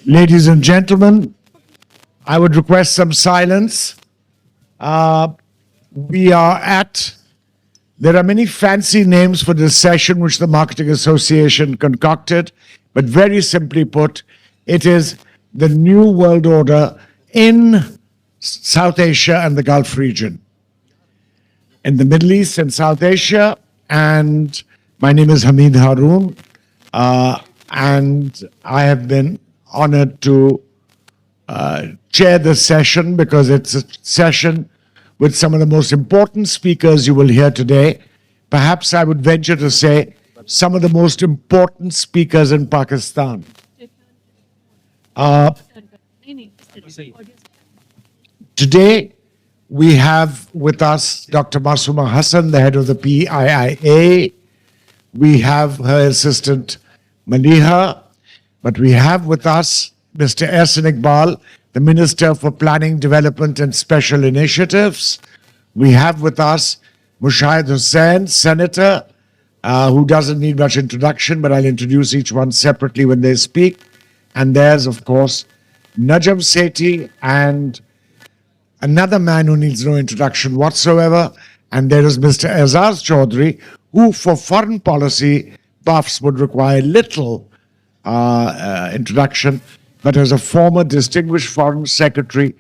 Ladies and gentlemen, I would request some silence. We are at, there are many fancy names for this session which the Marketing Association concocted, but very simply put, it is the New World Order in South Asia and the Gulf region. In the Middle East and South Asia, and my name is Hamid Haroon, and I have been honored to chair this session because it's a session with some of the most important speakers you will hear today. Perhaps I would venture to say some of the most important speakers in Pakistan. Today, we have with us Dr. Masuma Hasan, the head of the PIIA. We have her assistant, Maliha. But we have with us Mr. Ehsan Iqbal, the Minister for Planning, Development and Special Initiatives. We have with us Syeda Hussain, Senator, who doesn't need much introduction, but I'll introduce each one separately when they speak. And there's, of course, Najam Sethi and another man who needs no introduction whatsoever. And there is Mr. Azaz Chaudhry, who for foreign policy buffs would require little introduction, but as a former distinguished foreign secretary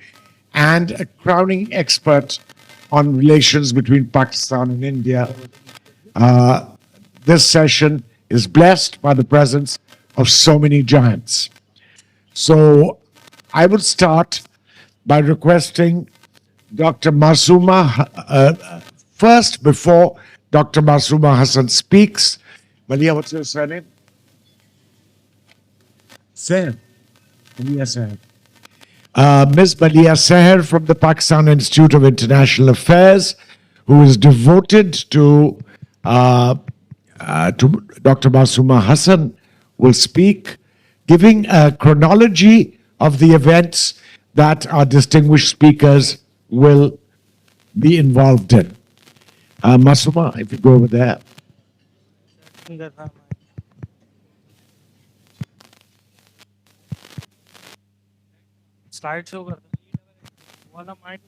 and a crowning expert on relations between Pakistan and India, this session is blessed by the presence of so many giants. So I would start by requesting Dr. Masuma, first before Dr. Masuma Hasan speaks. Maliha, what's your surname? Sehar. Maliha Sehar. Ms. Maliha Sehar from the Pakistan Institute of International Affairs, who is devoted to Dr. Masuma Hasan, will speak, giving a chronology of the events that our distinguished speakers will be involved in. Masuma, if you go over there. Slide show कर वाला mic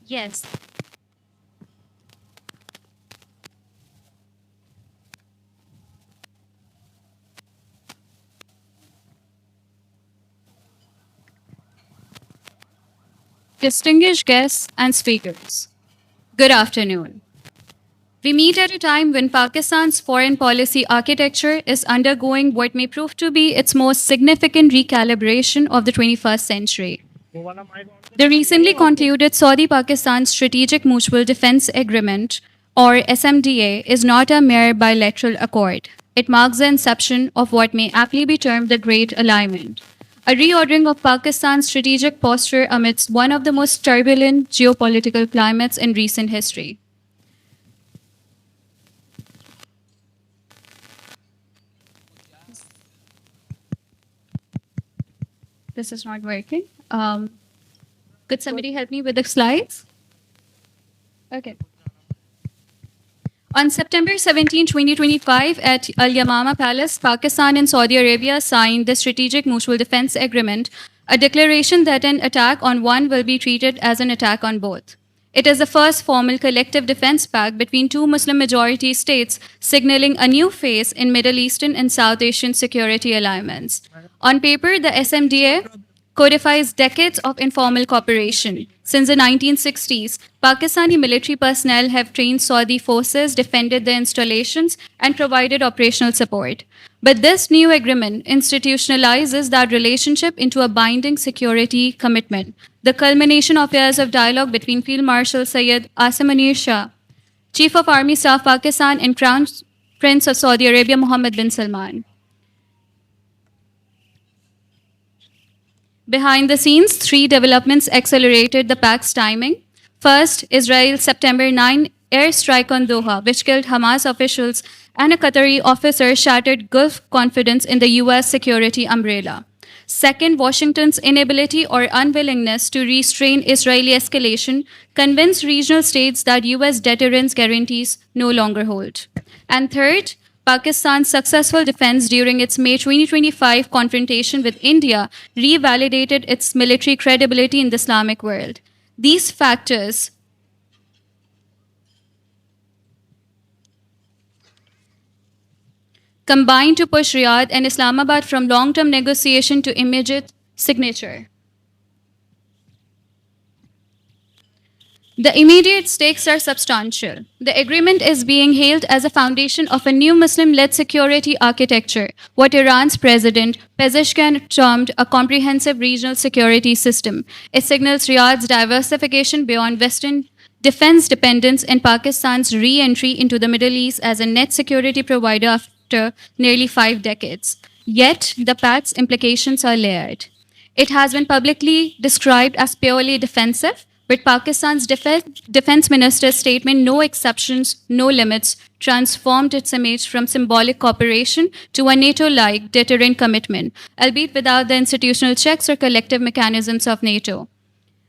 Yes. Distinguished guests and speakers, good afternoon. We meet at a time when Pakistan's foreign policy architecture is undergoing what may prove to be its most significant recalibration of the 21st century. The recently concluded Saudi-Pakistan Strategic Mutual Defense Agreement, or SMDA, is not a mere bilateral accord. It marks the inception of what may aptly be termed the Great Alignment, a reordering of Pakistan's strategic posture amidst one of the most turbulent geopolitical climates in recent history. This is not working. Could somebody help me with the slides? Okay. On September 17, 2025, at Al Yamama Palace, Pakistan and Saudi Arabia signed the Strategic Mutual Defense Agreement, a declaration that an attack on one will be treated as an attack on both. It is the first formal collective defense pact between two Muslim-majority states, signaling a new phase in Middle Eastern and South Asian security alignments. On paper, the SMDA codifies decades of informal cooperation. Since the 1960s, Pakistani military personnel have trained Saudi forces, defended the installations, and provided operational support. But this new agreement institutionalizes that relationship into a binding security commitment, the culmination of years of dialogue between Field Marshal Syed Asim Shah, Chief of Army Staff Pakistan, and Crown Prince of Saudi Arabia Mohammed bin Salman. Behind the scenes, three developments accelerated the pact's timing. First, Israel's September 9 airstrike on Doha, which killed Hamas officials and a Qatari officer, shattered Gulf confidence in the US security umbrella. Second, Washington's inability or unwillingness to restrain Israeli escalation convinced regional states that US deterrence guarantees no longer hold. And third, Pakistan's successful defense during its May 2025 confrontation with India revalidated its military credibility in the Islamic world. These factors combined to push Riyadh and Islamabad from long-term negotiation to immediate signature. The immediate stakes are substantial. The agreement is being hailed as a foundation of a new Muslim-led security architecture, what Iran's president Pezeshkian termed a comprehensive regional security system. It signals Riyadh's diversification beyond Western defense dependence and Pakistan's re-entry into the Middle East as a net security provider after nearly 5 decades. Yet, the pact's implications are layered. It has been publicly described as purely defensive, but Pakistan's defense minister's statement, no exceptions, no limits, transformed its image from symbolic cooperation to a NATO-like deterrent commitment, albeit without the institutional checks or collective mechanisms of NATO.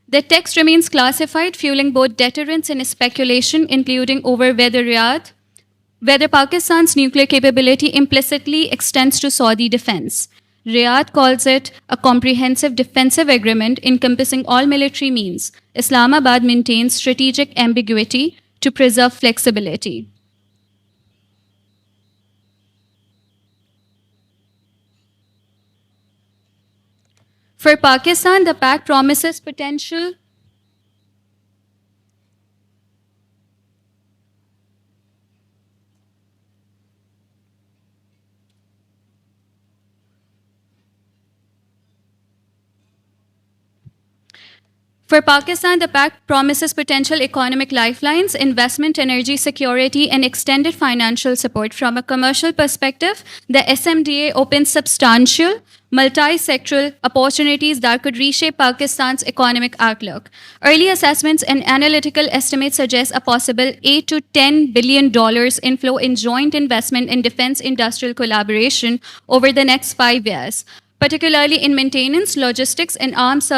The text remains classified, fueling both deterrence and speculation, including over whether Pakistan's nuclear capability implicitly extends to Saudi defense. Riyadh calls it a comprehensive defensive agreement encompassing all military means. Islamabad maintains strategic ambiguity to preserve flexibility. For Pakistan, the pact promises potential For Pakistan, the pact promises potential economic lifelines, investment, energy security, and extended financial support. From a commercial perspective, the SMDA opens substantial, multi-sectoral opportunities that could reshape Pakistan's economic outlook. Early assessments and analytical estimates suggest a possible $8 to $10 billion inflow in joint investment in defense industrial collaboration over the next 5 years, particularly in maintenance, logistics, and arms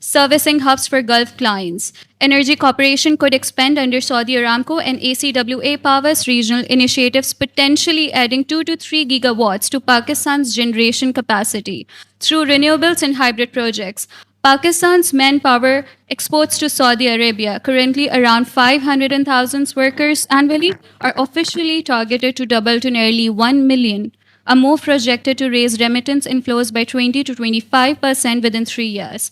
servicing hubs for Gulf clients. Energy cooperation could expand under Saudi Aramco and ACWA Power's regional initiatives, potentially adding 2 to 3 gigawatts to Pakistan's generation capacity through renewables and hybrid projects. Pakistan's manpower exports to Saudi Arabia, currently around 500,000 workers annually, are officially targeted to double to nearly 1 million, a move projected to raise remittance inflows by 20 to 25% within 3 years.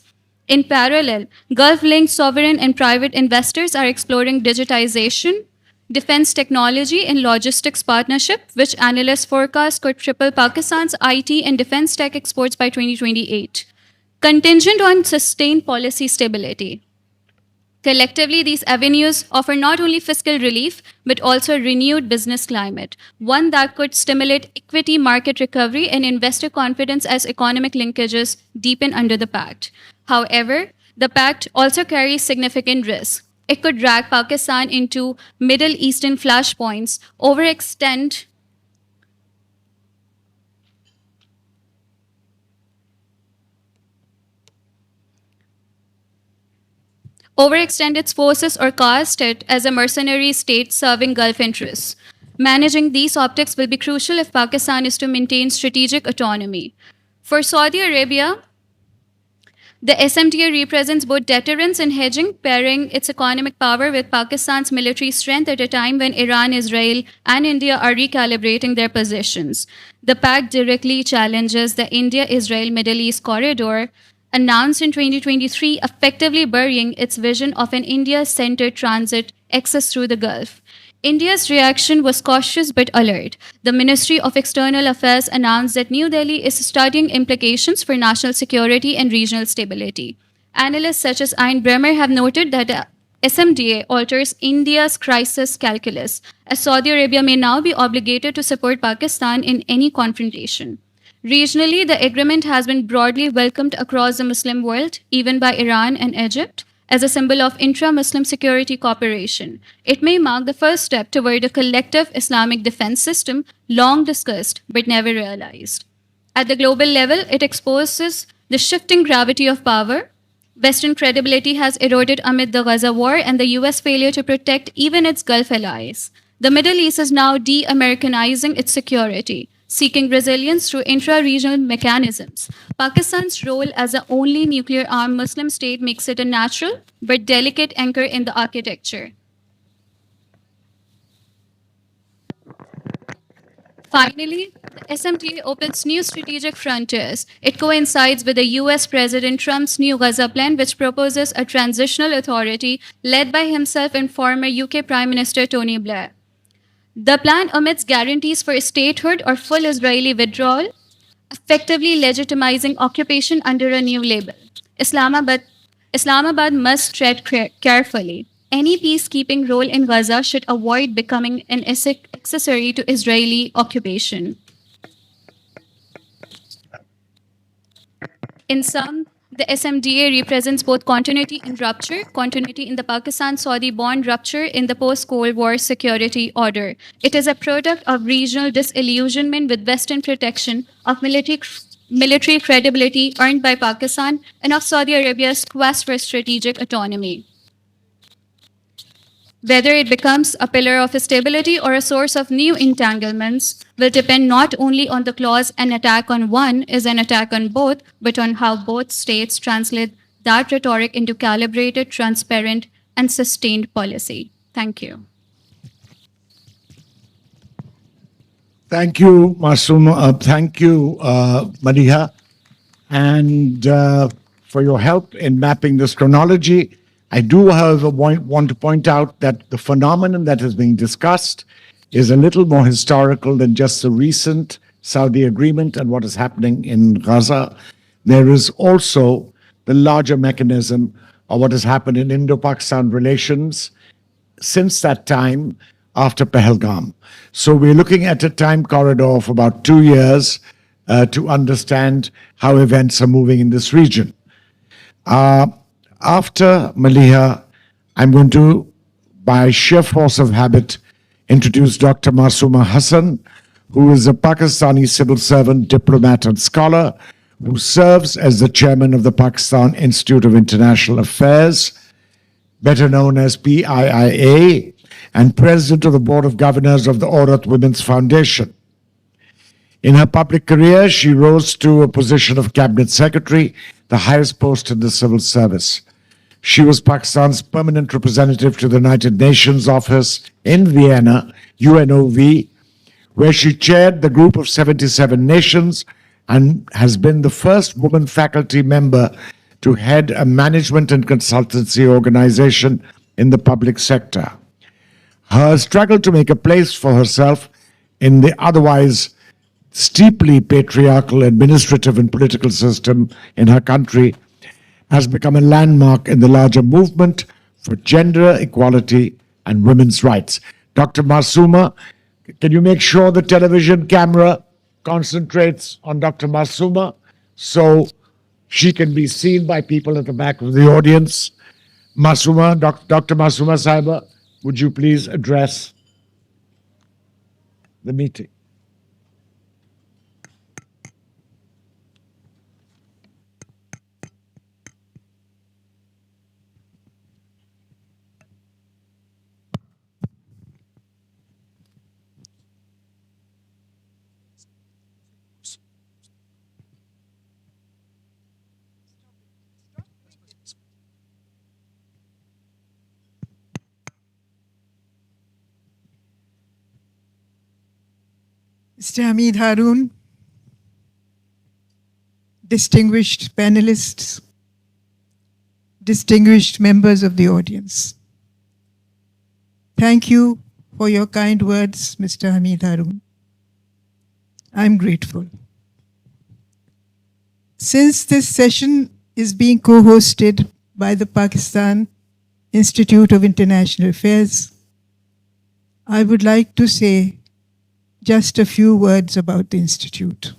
In parallel, Gulf-linked sovereign and private investors are exploring digitization, defense technology, and logistics partnership, which analysts forecast could triple Pakistan's IT and defense tech exports by 2028, contingent on sustained policy stability. Collectively, these avenues offer not only fiscal relief, but also a renewed business climate, one that could stimulate equity market recovery and investor confidence as economic linkages deepen under the pact. However, the pact also carries significant risks. It could drag Pakistan into Middle Eastern flashpoints, overextend its forces, or cast it as a mercenary state serving Gulf interests. Managing these optics will be crucial if Pakistan is to maintain strategic autonomy. For Saudi Arabia, the SMTA represents both deterrence and hedging, pairing its economic power with Pakistan's military strength at a time when Iran, Israel, and India are recalibrating their positions. The pact directly challenges the India-Israel Middle East corridor, announced in 2023, effectively burying its vision of an India-centered transit access through the Gulf. India's reaction was cautious but alert. The Ministry of External Affairs announced that New Delhi is studying implications for national security and regional stability. Analysts such as Ayn Bremer have noted that the SMDA alters India's crisis calculus, as Saudi Arabia may now be obligated to support Pakistan in any confrontation. Regionally, the agreement has been broadly welcomed across the Muslim world, even by Iran and Egypt, as a symbol of intra-Muslim security cooperation. It may mark the first step toward a collective Islamic defense system long discussed but never realized. At the global level, it exposes the shifting gravity of power. Western credibility has eroded amid the Gaza war and the US failure to protect even its Gulf allies. The Middle East is now de Americanizing its security, seeking resilience through intra regional mechanisms. Pakistan's role as the only nuclear armed Muslim state makes it a natural but delicate anchor in the architecture. Finally, the SMTA opens new strategic frontiers. It coincides with the US President Trump's new Gaza plan, which proposes a transitional authority led by himself and former UK Prime Minister Tony Blair. The plan omits guarantees for statehood or full Israeli withdrawal, effectively legitimizing occupation under a new label. Islamabad must tread carefully. Any peacekeeping role in Gaza should avoid becoming an accessory to Israeli occupation. In sum, the SMDA represents both continuity and rupture, continuity in the Pakistan-Saudi bond, rupture in the post-Cold War security order. It is a product of regional disillusionment with Western protection, of military credibility earned by Pakistan, and of Saudi Arabia's quest for strategic autonomy. Whether it becomes a pillar of stability or a source of new entanglements will depend not only on the clause an attack on one is an attack on both, but on how both states translate that rhetoric into calibrated, transparent, and sustained policy. Thank you. Thank you, Masuma. Thank you, Maliha, and for your help in mapping this chronology. I do, however, want to point out that the phenomenon that is being discussed is a little more historical than just the recent Saudi agreement and what is happening in Gaza. There is also the larger mechanism of what has happened in Indo-Pakistan relations since that time after Pahalgam. So we're looking at a time corridor of about 2 years to understand how events are moving in this region. After Maliha, I'm going to, by sheer force of habit, introduce Dr. Masuma Hasan, who is a Pakistani civil servant, diplomat, and scholar who serves as the chairman of the Pakistan Institute of International Affairs, better known as PIIA, and president of the Board of Governors of the Aurat Women's Foundation. In her public career, she rose to a position of cabinet secretary, the highest post in the civil service. She was Pakistan's permanent representative to the United Nations office in Vienna, UNOV, where she chaired the group of 77 nations and has been the first woman faculty member to head a management and consultancy organization in the public sector. Her struggle to make a place for herself in the otherwise steeply patriarchal administrative and political system in her country has become a landmark in the larger movement for gender equality and women's rights. Dr. Masuma, can you make sure the television camera concentrates on Dr. Masuma so she can be seen by people at the back of the audience? Masuma, Dr. Masuma Saiba, would you please address the meeting? Mr. Hamid Haroon, distinguished panelists, distinguished members of the audience. Thank you for your kind words, Mr. Hamid Haroon. I'm grateful. Since this session is being co-hosted by the Pakistan Institute of International Affairs, I would like to say just a few words about the Institute.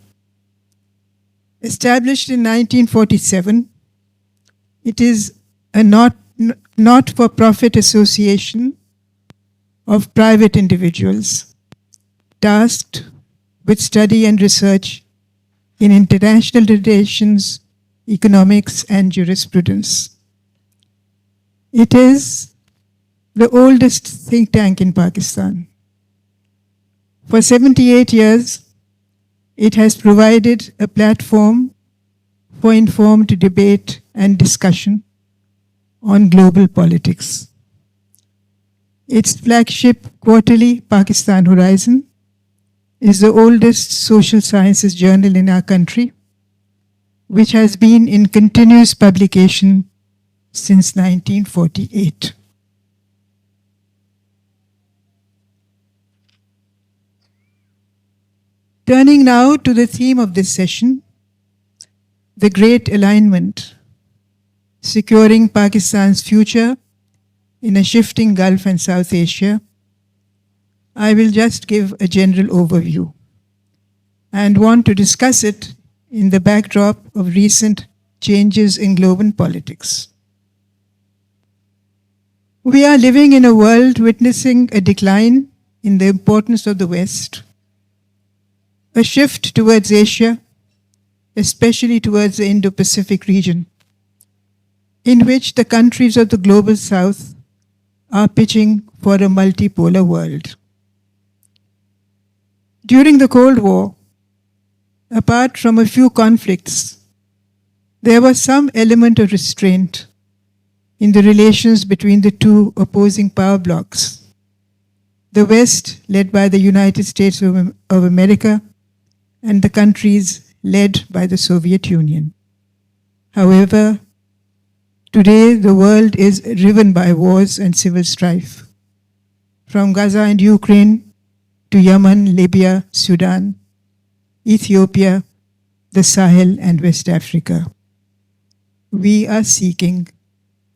Established in 1947, it is a not-for-profit association of private individuals tasked with study and research in international relations, economics, and jurisprudence. It is the oldest think tank in Pakistan. For 78 years, it has provided a platform for informed debate and discussion on global politics. Its flagship quarterly, Pakistan Horizon, is the oldest social sciences journal in our country, which has been in continuous publication since 1948. Turning now to the theme of this session, the Great Alignment, securing Pakistan's future in a shifting Gulf and South Asia, I will just give a general overview and want to discuss it in the backdrop of recent changes in global politics. We are living in a world witnessing a decline in the importance of the West, a shift towards Asia, especially towards the Indo-Pacific region, in which the countries of the global South are pitching for a multipolar world. During the Cold War, apart from a few conflicts, there was some element of restraint in the relations between the two opposing power blocs. The West, led by the United States of America, and the countries led by the Soviet Union. However, today the world is riven by wars and civil strife, from Gaza and Ukraine to Yemen, Libya, Sudan, Ethiopia, the Sahel, and West Africa. We are seeking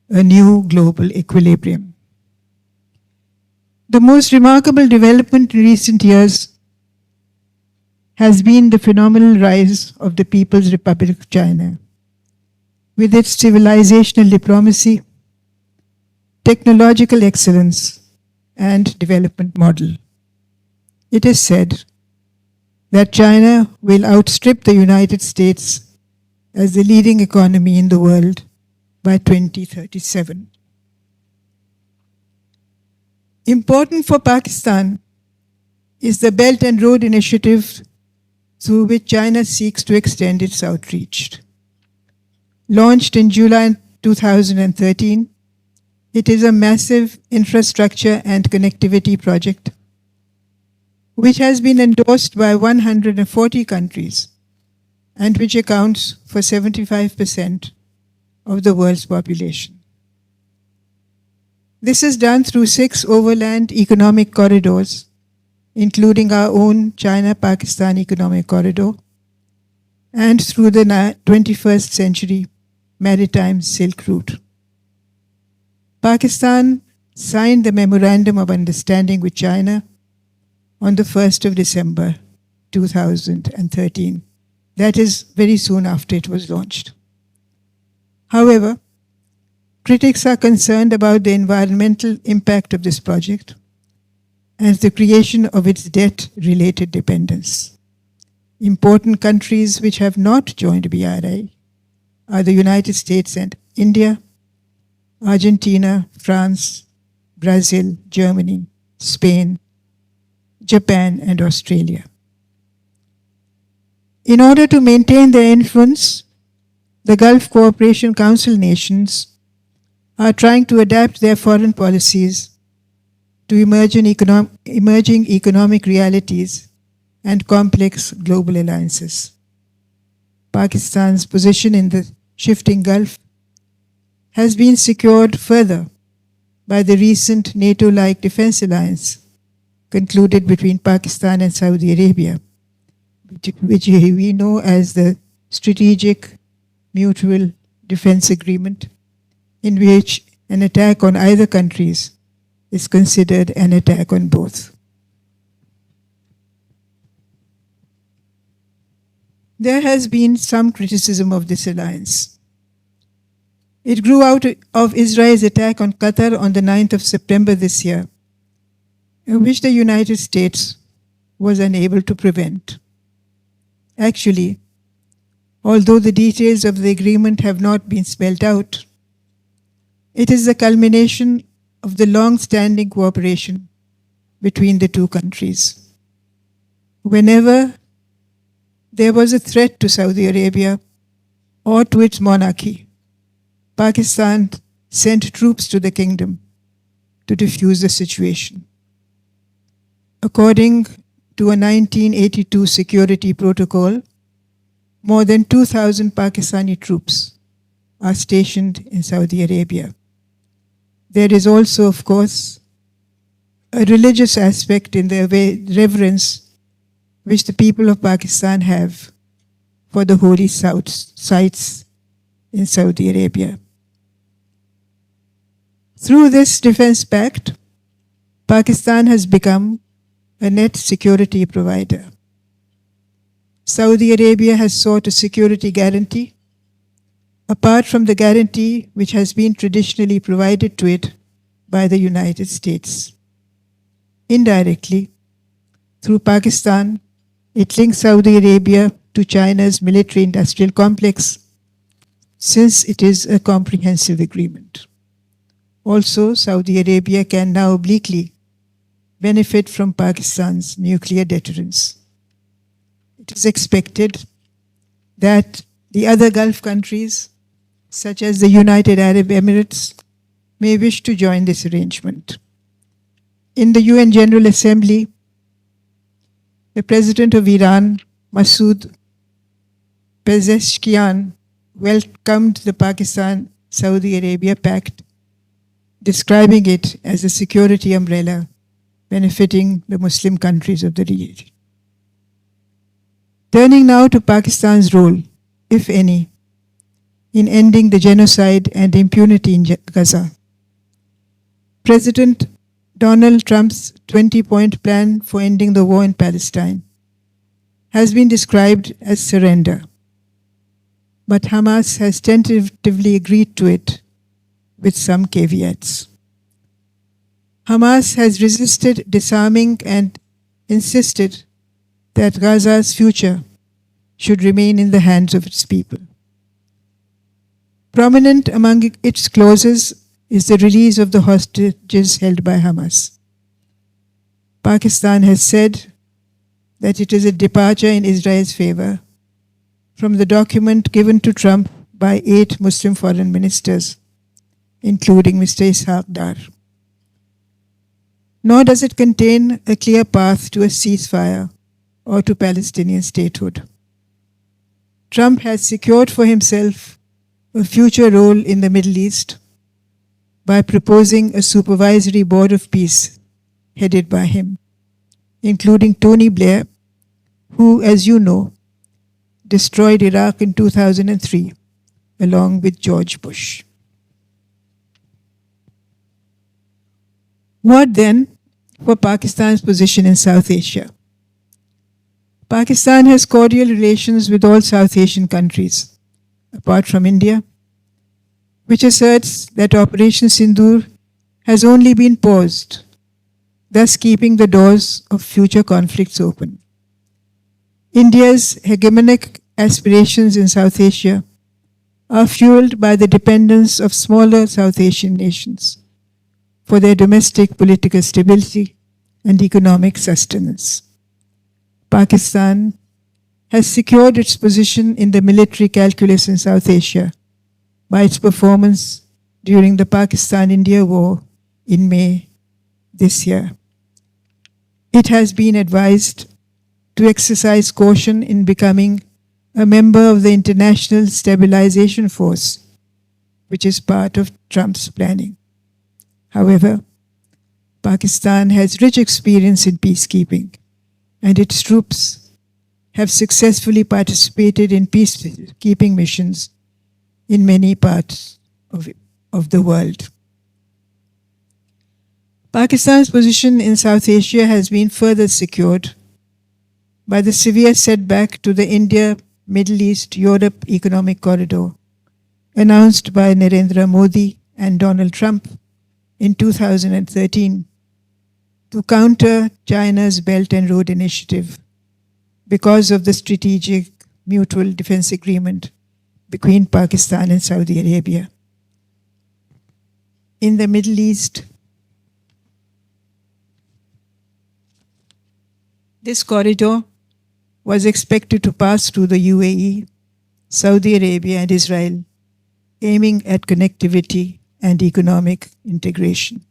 a new global equilibrium. The most remarkable development in recent years has been the phenomenal rise of the People's Republic of China, with its civilizational diplomacy, technological excellence, and development model. It is said that China will outstrip the United States as the leading economy in the world by 2037. Important for Pakistan is the Belt and Road Initiative, through which China seeks to extend its outreach. Launched in July 2013, it is a massive infrastructure and connectivity project which has been endorsed by 140 countries and which accounts for 75% of the world's population. This is done through 6 overland economic corridors, including our own China-Pakistan Economic Corridor, and through the 21st century maritime Silk Route. Pakistan signed the Memorandum of Understanding with China on the 1st of December 2013. That is very soon after it was launched. However, critics are concerned about the environmental impact of this project and the creation of its debt-related dependence. Important countries which have not joined PIIA are the United States and India, Argentina, France, Brazil, Germany, Spain, Japan, and Australia. In order to maintain their influence, the Gulf Cooperation Council nations are trying to adapt their foreign policies to emerging economic realities and complex global alliances. Pakistan's position in the shifting Gulf has been secured further by the recent NATO-like defense alliance concluded between Pakistan and Saudi Arabia, which we know as the Strategic Mutual Defense Agreement, in which an attack on either countries is considered an attack on both. There has been some criticism of this alliance. It grew out of Israel's attack on Qatar on the 9th of September this year, which the United States was unable to prevent. Actually, although the details of the agreement have not been spelled out. It is the culmination of the long-standing cooperation between the two countries. Whenever there was a threat to Saudi Arabia or to its monarchy, Pakistan sent troops to the kingdom to defuse the situation. According to a 1982 security protocol, more than 2,000 Pakistani troops are stationed in Saudi Arabia. There is also, of course, a religious aspect in the reverence which the people of Pakistan have for the holy sites in Saudi Arabia. Through this defense pact, Pakistan has become a net security provider. Saudi Arabia has sought a security guarantee, apart from the guarantee which has been traditionally provided to it by the United States. Indirectly, through Pakistan, it links Saudi Arabia to China's military-industrial complex, since it is a comprehensive agreement. Also, Saudi Arabia can now obliquely benefit from Pakistan's nuclear deterrence. It is expected that the other Gulf countries, such as the United Arab Emirates, may wish to join this arrangement. In the UN General Assembly, the President of Iran, Masoud Pezeshkian, welcomed the Pakistan-Saudi Arabia Pact, describing it as a security umbrella benefiting the Muslim countries of the region. Turning now to Pakistan's role, if any, in ending the genocide and impunity in Gaza. President Donald Trump's 20-point plan for ending the war in Palestine has been described as surrender, but Hamas has tentatively agreed to it with some caveats. Hamas has resisted disarming and insisted that Gaza's future should remain in the hands of its people. Prominent among its clauses is the release of the hostages held by Hamas. Pakistan has said that it is a departure in Israel's favor from the document given to Trump by 8 Muslim foreign ministers, including Mr. Ishaq Dar. Nor does it contain a clear path to a ceasefire or to Palestinian statehood. Trump has secured for himself a future role in the Middle East by proposing a supervisory board of peace headed by him, including Tony Blair, who, as you know, destroyed Iraq in 2003, along with George Bush. What then for Pakistan's position in South Asia? Pakistan has cordial relations with all South Asian countries, apart from India, which asserts that Operation Sindoor has only been paused, thus keeping the doors of future conflicts open. India's hegemonic aspirations in South Asia are fueled by the dependence of smaller South Asian nations for their domestic political stability and economic sustenance. Pakistan has secured its position in the military calculus in South Asia by its performance during the Pakistan-India War in May this year. It has been advised to exercise caution in becoming a member of the International Stabilization Force, which is part of Trump's planning. However, Pakistan has rich experience in peacekeeping, and its troops have successfully participated in peacekeeping missions in many parts of the world. Pakistan's position in South Asia has been further secured by the severe setback to the India-Middle East-Europe Economic Corridor announced by Narendra Modi and Donald Trump in 2013 to counter China's Belt and Road Initiative because of the strategic mutual defense agreement between Pakistan and Saudi Arabia. In the Middle East, this corridor was expected to pass through the UAE, Saudi Arabia, and Israel, aiming at connectivity and economic integration.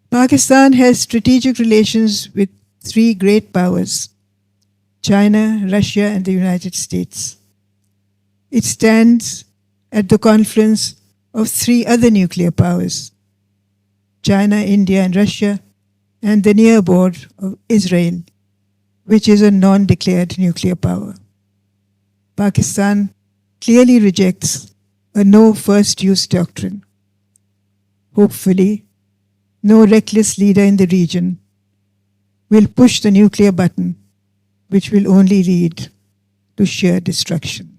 Pakistan has strategic relations with three great powers: China, Russia, and the United States. It stands at the confluence of three other nuclear powers: China, India, and Russia, and the near board of Israel, which is a non-declared nuclear power. Pakistan clearly rejects a no first use doctrine. Hopefully, no reckless leader in the region will push the nuclear button, which will only lead to sheer destruction.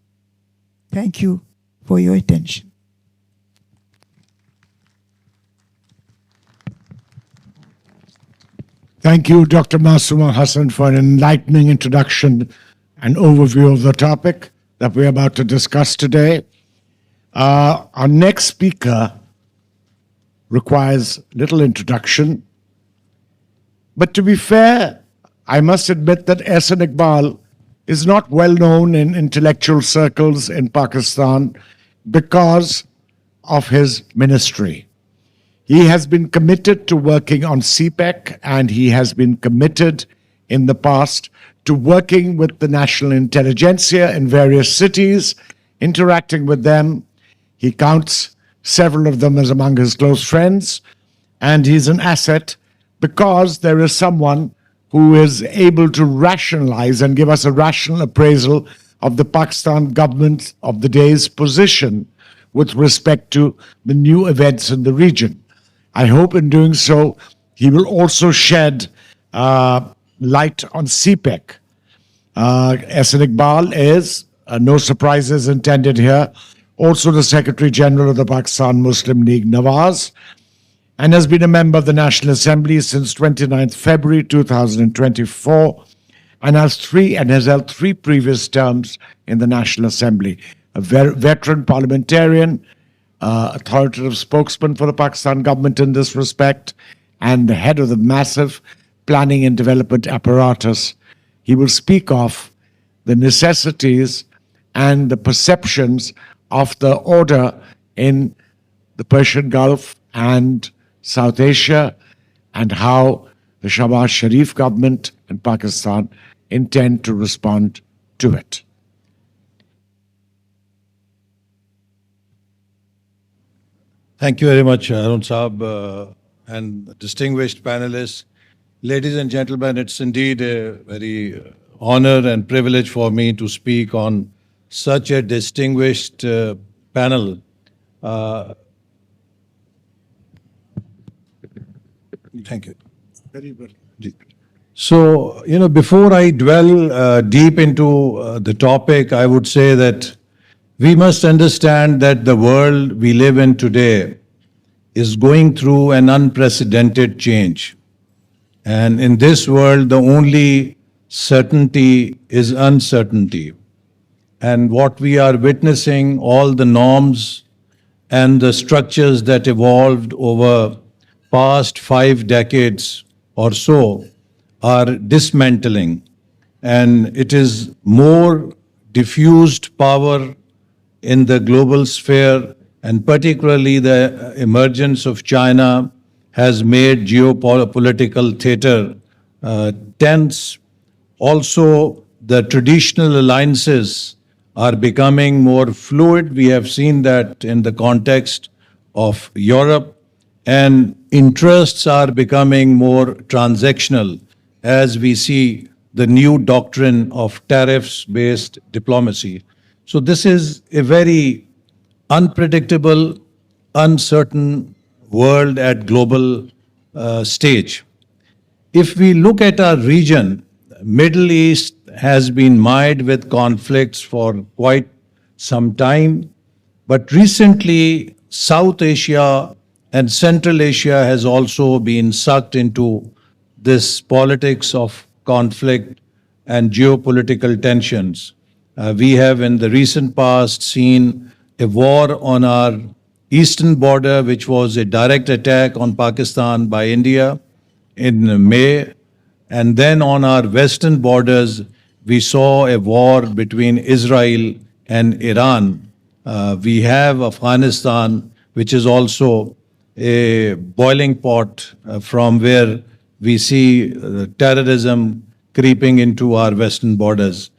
Thank you for your attention. Thank you, Dr. Masuma Hasan, for an enlightening introduction and overview of the topic that we're about to discuss today. Our next speaker requires little introduction. But to be fair, I must admit that Ehsan Iqbal is not well known in intellectual circles in Pakistan because of his ministry. He has been committed to working on CPEC, and he has been committed in the past to working with the National Intelligentsia in various cities, interacting with them. He counts several of them as among his close friends, and he's an asset because there is someone who is able to rationalize and give us a rational appraisal of the Pakistan government of the day's position with respect to the new events in the region. I hope in doing so, he will also shed light on CPEC. Ehsan Iqbal is, no surprises intended here, also the Secretary General of the Pakistan Muslim League Nawaz, and has been a member of the National Assembly since 29th February 2024, and has held three previous terms in the National Assembly. A veteran parliamentarian, authoritative spokesman for the Pakistan government in this respect, and the head of the massive planning and development apparatus. He will speak of the necessities and the perceptions of the order in the Persian Gulf and South Asia, and how the Shahbaz Sharif government in Pakistan intend to respond to it. Thank you very much, Arun Saab, and distinguished panelists. Ladies and gentlemen, it's indeed a very honor and privilege for me to speak on such a distinguished panel. Thank you. Very well. So, before I dwell deep into the topic, I would say that we must understand that the world we live in today is going through an unprecedented change. And in this world, the only certainty is uncertainty. And what we are witnessing, all the norms and the structures that evolved over past 5 decades or so are dismantling. And it is more diffused power in the global sphere, and particularly the emergence of China has made geopolitical theater tense. Also, the traditional alliances are becoming more fluid. We have seen that in the context of Europe, and interests are becoming more transactional as we see the new doctrine of tariffs-based diplomacy. So this is a very unpredictable, uncertain world at global stage. If we look at our region, Middle East has been mired with conflicts for quite some time, but recently South Asia and Central Asia has also been sucked into this politics of conflict and geopolitical tensions. We have in the recent past seen a war on our eastern border, which was a direct attack on Pakistan by India in May. And then on our western borders, we saw a war between Israel and Iran. We have Afghanistan, which is also a boiling pot from where we see terrorism creeping into our western borders.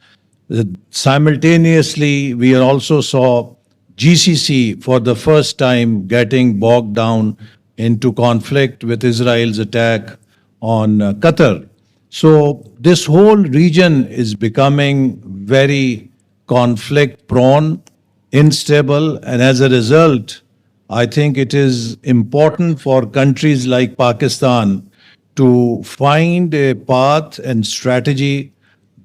Simultaneously, we also saw GCC for the first time getting bogged down into conflict with Israel's attack on Qatar. So this whole region is becoming very conflict prone, unstable, and as a result, I think it is important for countries like Pakistan to find a path and strategy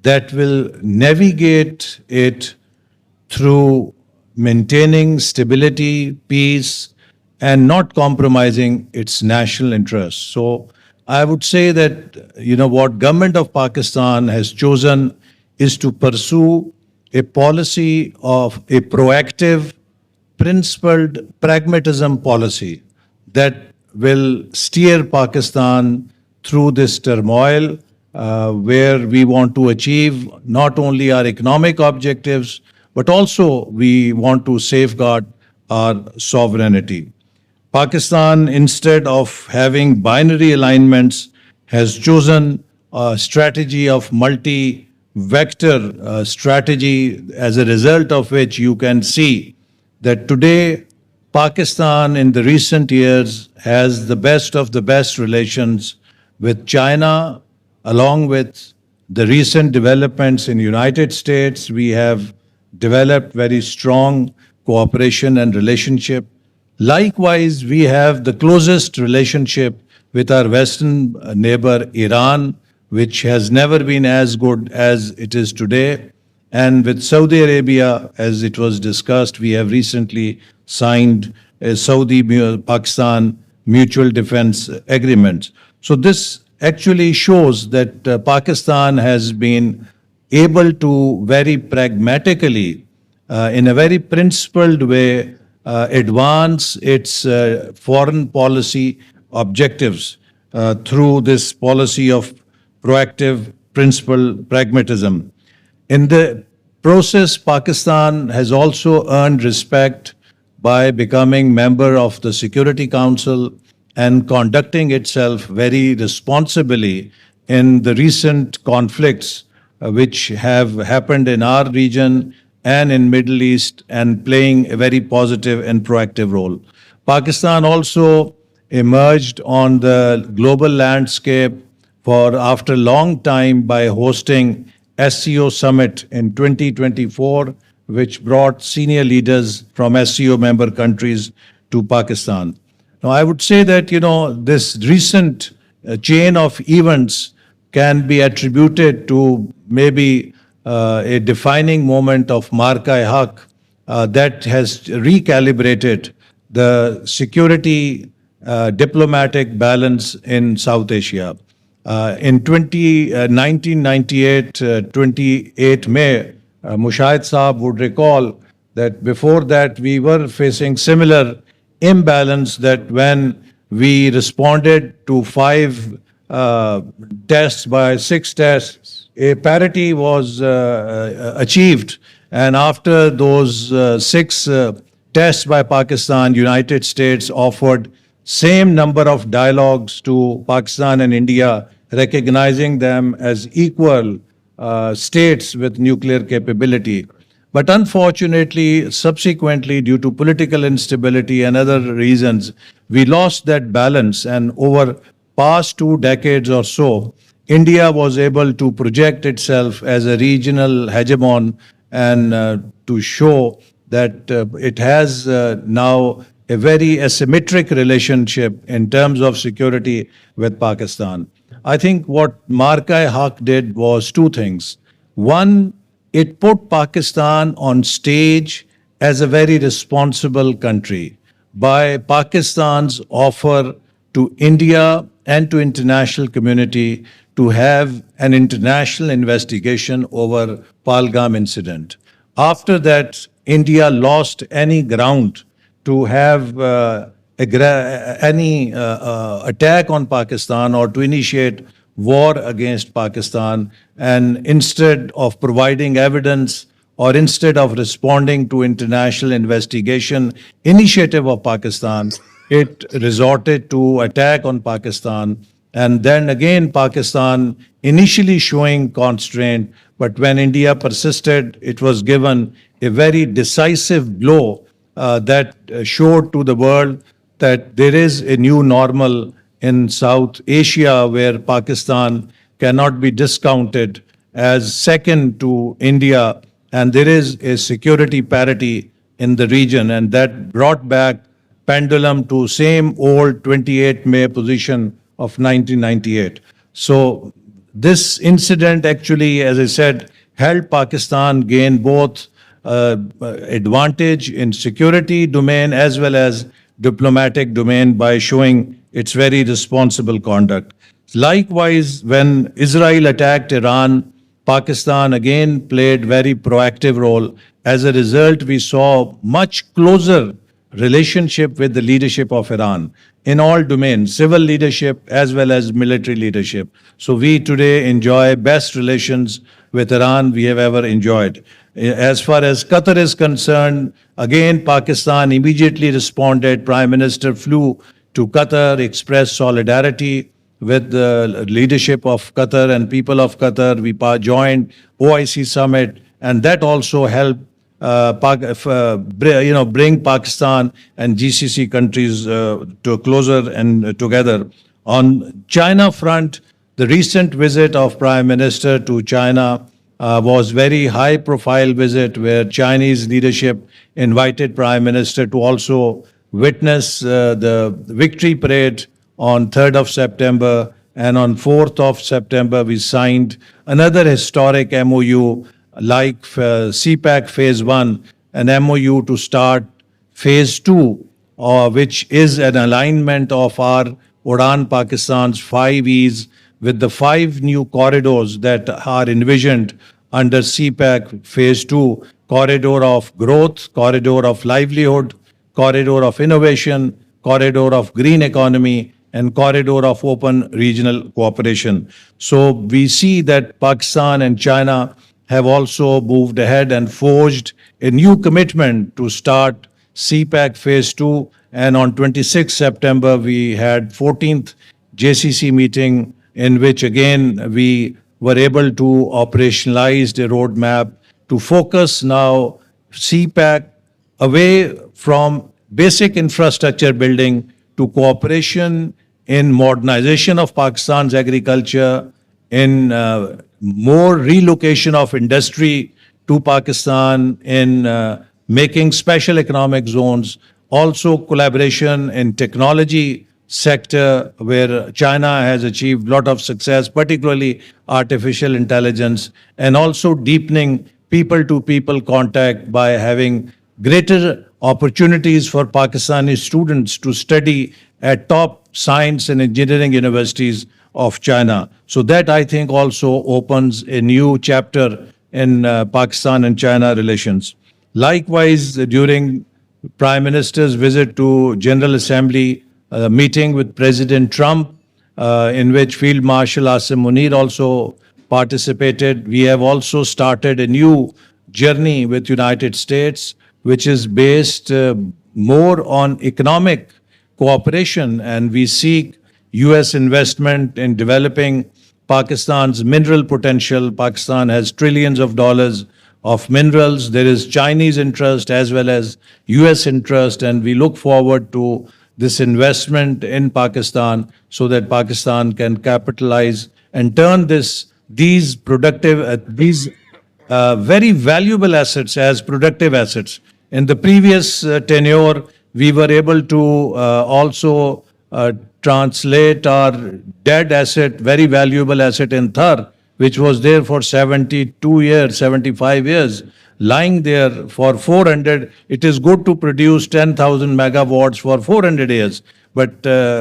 that will navigate it through maintaining stability, peace, and not compromising its national interests. So I would say that, what government of Pakistan has chosen is to pursue a policy of a proactive, principled pragmatism policy that will steer Pakistan through this turmoil where we want to achieve not only our economic objectives, but also we want to safeguard our sovereignty. Pakistan, instead of having binary alignments, has chosen a strategy of multi-vector strategy, as a result of which you can see that today Pakistan in the recent years has the best of the best relations with China, along with the recent developments in United States. We have developed very strong cooperation and relationship. Likewise, we have the closest relationship with our Western neighbor, Iran, which has never been as good as it is today. And with Saudi Arabia, as it was discussed, we have recently signed a Saudi-Pakistan mutual defense agreement. So this actually shows that Pakistan has been able to very pragmatically, in a very principled way, advance its foreign policy objectives through this policy of proactive, principled pragmatism. In the process, Pakistan has also earned respect by becoming member of the Security Council and conducting itself very responsibly in the recent conflicts which have happened in our region and in Middle East, and playing a very positive and proactive role. Pakistan also emerged on the global landscape for after a long time by hosting SCO Summit in 2024, which brought senior leaders from SCO member countries to Pakistan. Now, I would say that, this recent chain of events can be attributed to maybe a defining moment of Marka-e-Haq that has recalibrated the security diplomatic balance in South Asia. In 1998, 28 May, Mushahid Saab would recall that before that we were facing similar imbalance, that when we responded to 5 tests by 6 tests, a parity was achieved. And after those 6 tests by Pakistan, United States offered same number of dialogues to Pakistan and India, recognizing them as equal states with nuclear capability. But unfortunately, subsequently, due to political instability and other reasons, we lost that balance. And over past 2 decades or so, India was able to project itself as a regional hegemon and to show that it has now a very asymmetric relationship in terms of security with Pakistan. I think what Marka-e-Haq did was 2 things. One, it put Pakistan on stage as a very responsible country by Pakistan's offer to India and to international community to have an international investigation over Palgam incident. After that, India lost any ground to have any attack on Pakistan or to initiate war against Pakistan. And instead of providing evidence or instead of responding to international investigation initiative of Pakistan, it resorted to attack on Pakistan. And then again, Pakistan initially showing constraint, but when India persisted, it was given a very decisive blow that showed to the world that there is a new normal in South Asia where Pakistan cannot be discounted as second to India, and there is a security parity in the region, and that brought back pendulum to same old 28 May position of 1998. So this incident actually, as I said, helped Pakistan gain both advantage in security domain as well as diplomatic domain by showing its very responsible conduct. Likewise, when Israel attacked Iran, Pakistan again played very proactive role. As a result, we saw much closer relationship with the leadership of Iran in all domains, civil leadership as well as military leadership. So we today enjoy best relations with Iran we have ever enjoyed. As far as Qatar is concerned, again, Pakistan immediately responded. Prime Minister flew to Qatar, expressed solidarity with the leadership of Qatar and people of Qatar. We joined OIC summit, and that also helped bring Pakistan and GCC countries to closer and together. On China front, the recent visit of Prime Minister to China was very high profile visit where Chinese leadership invited Prime Minister to also witness the victory parade on 3rd of September, and on 4th of September we signed another historic MOU like CPAC Phase 1, an MOU to start Phase 2, which is an alignment of our Udan Pakistan's 5 E's with the 5 new corridors that are envisioned under CPAC Phase 2, corridor of growth, corridor of livelihood, corridor of innovation, corridor of green economy, and corridor of open regional cooperation. So we see that Pakistan and China have also moved ahead and forged a new commitment to start CPAC Phase 2. And on 26 September, we had 14th JCC meeting in which again we were able to operationalize the roadmap to focus now CPAC away from basic infrastructure building to cooperation in modernization of Pakistan's agriculture, in more relocation of industry to Pakistan, in making special economic zones, also collaboration in technology sector where China has achieved a lot of success, particularly artificial intelligence, and also deepening people-to-people contact by having greater opportunities for Pakistani students to study at top science and engineering universities of China. So that I think also opens a new chapter in Pakistan and China relations. Likewise, during Prime Minister's visit to General Assembly, meeting with President Trump, in which Field Marshal Asim Munir also participated. We have also started a new journey with United States, which is based more on economic cooperation, and we seek US investment in developing Pakistan's mineral potential. Pakistan has trillions of dollars of minerals. There is Chinese interest as well as US interest, and we look forward to this investment in Pakistan so that Pakistan can capitalize and turn these very valuable assets as productive assets. In the previous tenure, we were able to also translate our dead asset, very valuable asset in Thar, which was there for 72 years, 75 years, lying there for 400. It is good to produce 10,000 megawatts for 400 years, but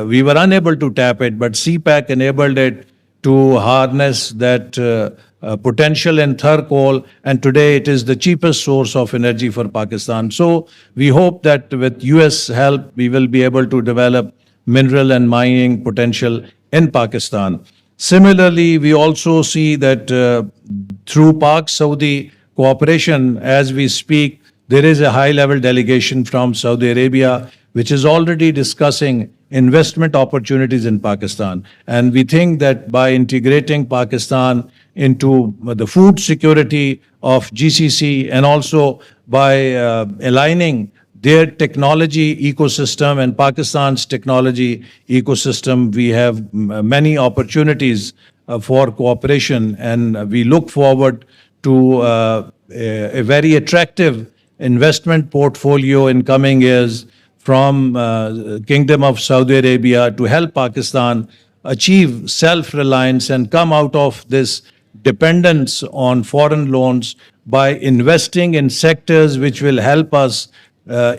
we were unable to tap it. But CPAC enabled it to harness that potential in Thar coal, and today it is the cheapest source of energy for Pakistan. So we hope that with US help, we will be able to develop mineral and mining potential in Pakistan. Similarly, we also see that through Pak-Saudi cooperation, as we speak, there is a high-level delegation from Saudi Arabia, which is already discussing investment opportunities in Pakistan. And we think that by integrating Pakistan into the food security of GCC and also by aligning their technology ecosystem and Pakistan's technology ecosystem, we have many opportunities for cooperation, and we look forward to a very attractive investment portfolio in coming years from Kingdom of Saudi Arabia to help Pakistan achieve self-reliance and come out of this dependence on foreign loans by investing in sectors which will help us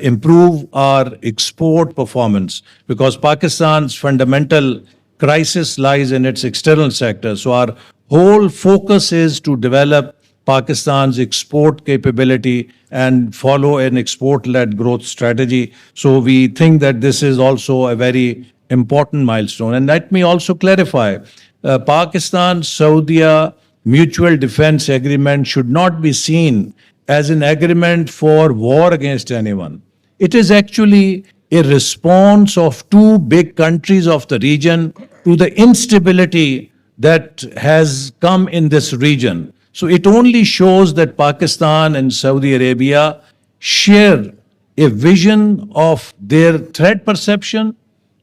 improve our export performance, because Pakistan's fundamental crisis lies in its external sector. So our whole focus is to develop Pakistan's export capability and follow an export-led growth strategy. So we think that this is also a very important milestone. And let me also clarify, Pakistan-Saudi Mutual Defense Agreement should not be seen as an agreement for war against anyone. It is actually a response of two big countries of the region to the instability that has come in this region. So it only shows that Pakistan and Saudi Arabia share a vision of their threat perception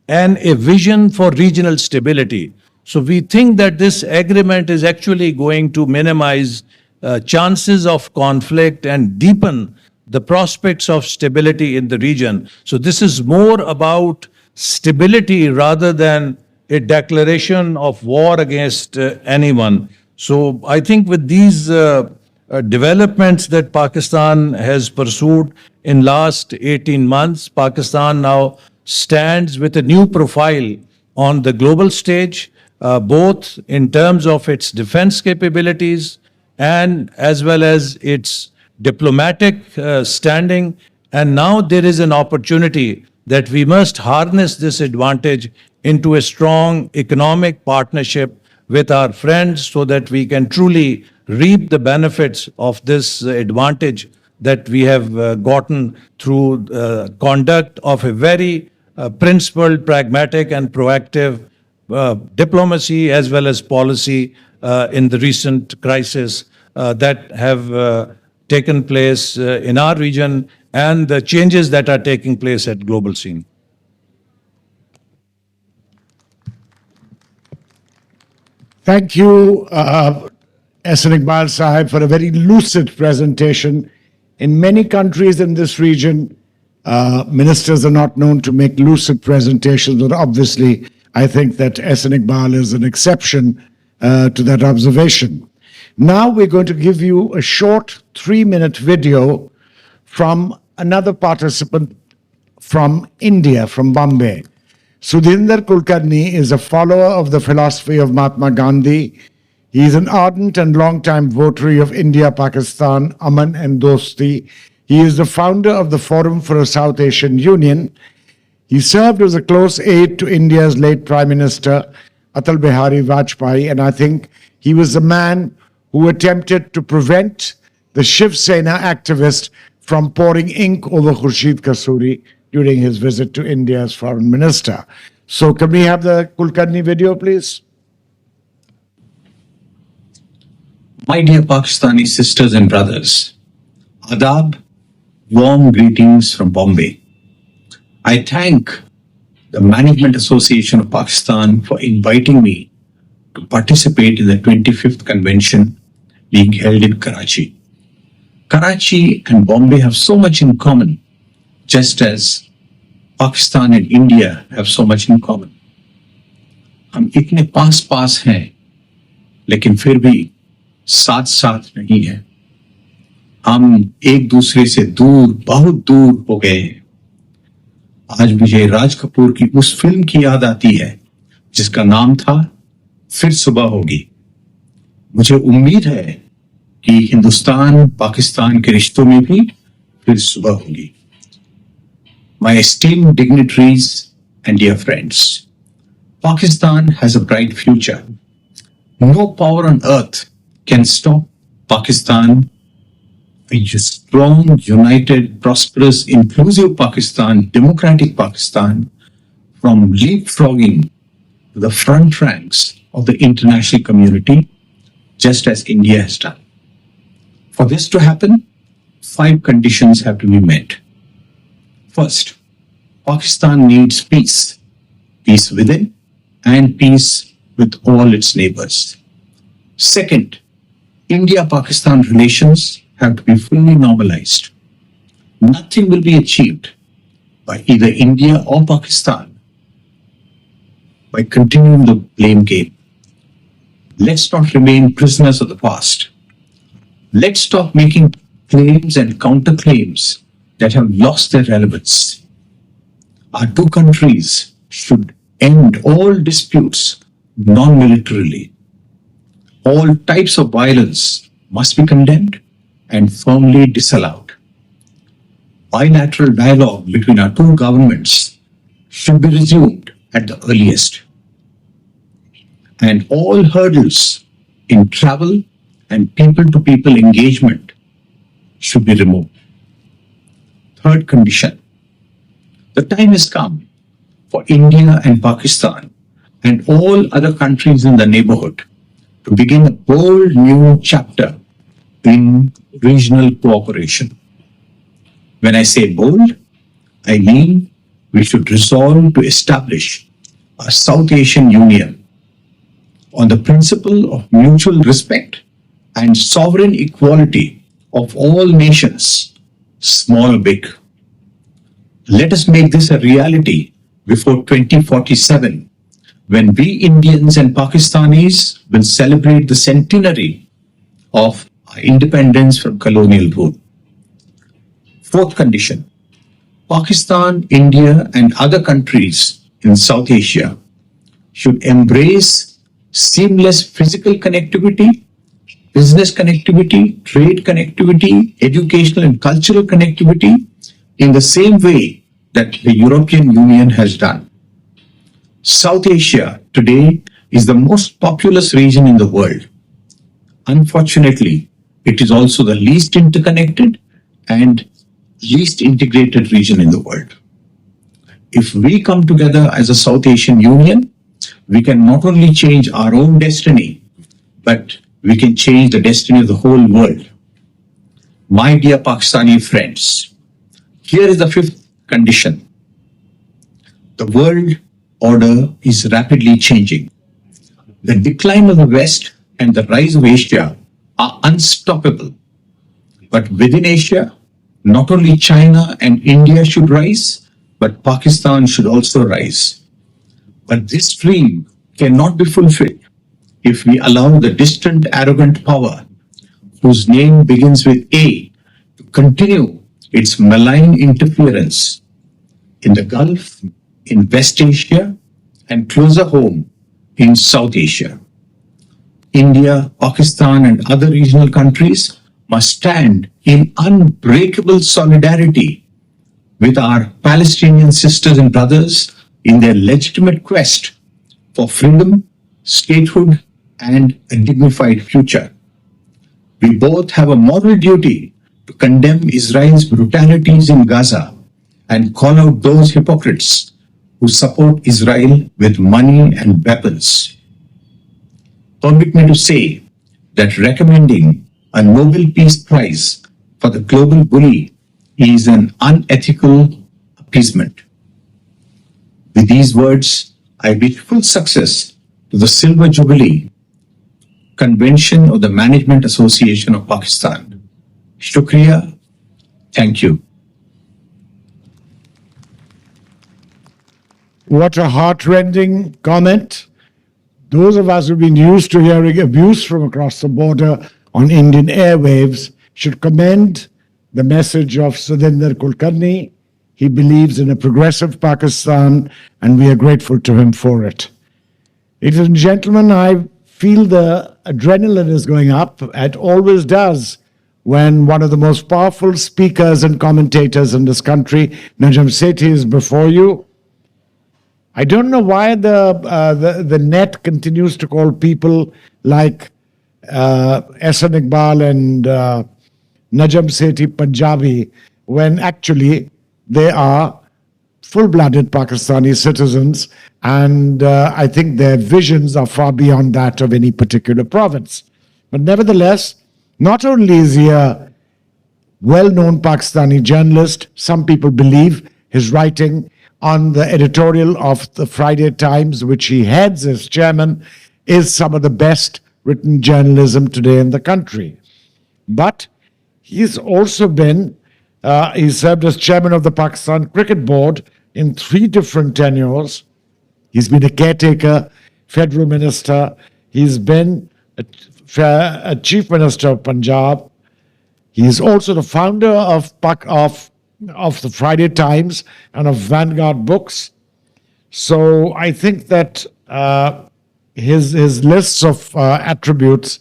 and a vision for regional stability. So we think that this agreement is actually going to minimize chances of conflict and deepen the prospects of stability in the region. So this is more about stability rather than a declaration of war against anyone. So I think with these developments that Pakistan has pursued in last 18 months, Pakistan now stands with a new profile on the global stage, both in terms of its defense capabilities and as well as its diplomatic standing. And now there is an opportunity that we must harness this advantage into a strong economic partnership with our friends so that we can truly reap the benefits of this advantage that we have gotten through conduct of a very principled, pragmatic and proactive diplomacy as well as policy in the recent crisis that have taken place in our region and the changes that are taking place at global scene. Thank you, Ehsan Iqbal Sahib, for a very lucid presentation. In many countries in this region, ministers are not known to make lucid presentations, but obviously I think that Ehsan Iqbal is an exception to that observation. Now we're going to give you a short 3-minute video from another participant from India, from Bombay. Sudhinder Kulkarni is a follower of the philosophy of Mahatma Gandhi. He is an ardent and long-time votary of India-Pakistan, Aman and Dosti. He is the founder of the Forum for a South Asian Union. He served as a close aide to India's late Prime Minister, Atal Bihari Vajpayee, and I think he was the man who attempted to prevent the Shiv Sena activist from pouring ink over Khurshid Kasuri during his visit to India as foreign minister. So can we have the Kulkarni video, please? My dear Pakistani sisters and brothers, Adab, warm greetings from Bombay. I thank the Management Association of Pakistan for inviting me to participate in the 25th convention being held in Karachi. Karachi and Bombay have so much in common, just as Pakistan and India have so much in common. हम इतने पास पास हैं, लेकिन फिर भी साथ साथ नहीं हैं. हम एक दूसरे से दूर, बहुत दूर हो गए हैं. आज मुझे राज कपूर की उस फिल्म की याद आती है जिसका नाम था फिर सुबह होगी। मुझे उम्मीद है कि हिंदुस्तान पाकिस्तान के रिश्तों में भी फिर सुबह होगी। My esteemed dignitaries and dear friends, Pakistan has a bright future. No power on earth can stop Pakistan, a strong, united, prosperous, inclusive Pakistan, democratic Pakistan, from leapfrogging to the front ranks of the international community, just as India has done. For this to happen, 5 conditions have to be met. First, Pakistan needs peace, peace within and peace with all its neighbors. Second, India-Pakistan relations have to be fully normalized. Nothing will be achieved by either India or Pakistan by continuing the blame game. Let's not remain prisoners of the past. Let's stop making claims and counterclaims that have lost their relevance. Our two countries should end all disputes non-militarily. All types of violence must be condemned and firmly disallowed. Bilateral dialogue between our two governments should be resumed at the earliest. And all hurdles in travel and people-to-people engagement should be removed. Third condition, the time has come for India and Pakistan and all other countries in the neighborhood to begin a bold new chapter in regional cooperation. When I say bold, I mean we should resolve to establish a South Asian Union on the principle of mutual respect and sovereign equality of all nations, small or big. Let us make this a reality before 2047, when we Indians and Pakistanis will celebrate the centenary of our independence from colonial rule. Fourth condition, Pakistan, India, and other countries in South Asia should embrace seamless physical connectivity, business connectivity, trade connectivity, educational and cultural connectivity in the same way that the European Union has done. South Asia today is the most populous region in the world. Unfortunately, it is also the least interconnected and least integrated region in the world. If we come together as a South Asian Union, we can not only change our own destiny, but we can change the destiny of the whole world. My dear Pakistani friends, here is the fifth condition. The world order is rapidly changing. The decline of the West and the rise of Asia are unstoppable. But within Asia, not only China and India should rise, but Pakistan should also rise. But this dream cannot be fulfilled if we allow the distant, arrogant power whose name begins with A to continue its malign interference in the Gulf, in West Asia, and closer home in South Asia. India, Pakistan, and other regional countries must stand in unbreakable solidarity with our Palestinian sisters and brothers in their legitimate quest for freedom, statehood, and a dignified future. We both have a moral duty to condemn Israel's brutalities in Gaza and call out those hypocrites who support Israel with money and weapons. Permit me to say that recommending a Nobel Peace Prize for the global bully is an unethical appeasement. With these words, I wish full success to the Silver Jubilee Convention of the Management Association of Pakistan. Shukriya. Thank you. What a heartrending comment. Those of us who've been used to hearing abuse from across the border on Indian airwaves should commend the message of Sudhinder Kulkarni. He believes in a progressive Pakistan, and we are grateful to him for it. Ladies and gentlemen, I feel the adrenaline is going up. It always does when one of the most powerful speakers and commentators in this country, Najam Sethi, is before you. I don't know why the net continues to call people like Ehsan Iqbal and Najam Sethi Punjabi when actually they are full-blooded Pakistani citizens, and I think their visions are far beyond that of any particular province. But nevertheless, not only is he a well-known Pakistani journalist, some people believe his writing on the editorial of the Friday Times, which he heads as chairman, is some of the best written journalism today in the country. But he's also been, he served as chairman of the Pakistan Cricket Board in 3 different tenures. He's been a caretaker, federal minister. He's been a chief minister of Punjab. He is also the founder of the Friday Times and of Vanguard Books. So I think that his lists of attributes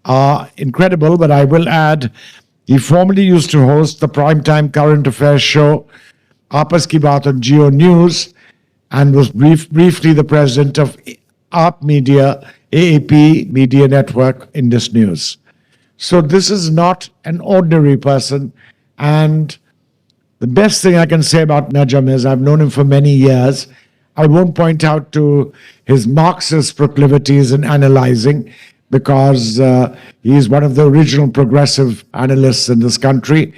are incredible, but I will add, he formerly used to host the primetime current affairs show Aapas Ki Baat on Geo News, and was briefly the president of AAP Media, AAP Media Network Indus News. So this is not an ordinary person, and the best thing I can say about Najam is I've known him for many years. I won't point out to his Marxist proclivities in analyzing, because he is one of the original progressive analysts in this country,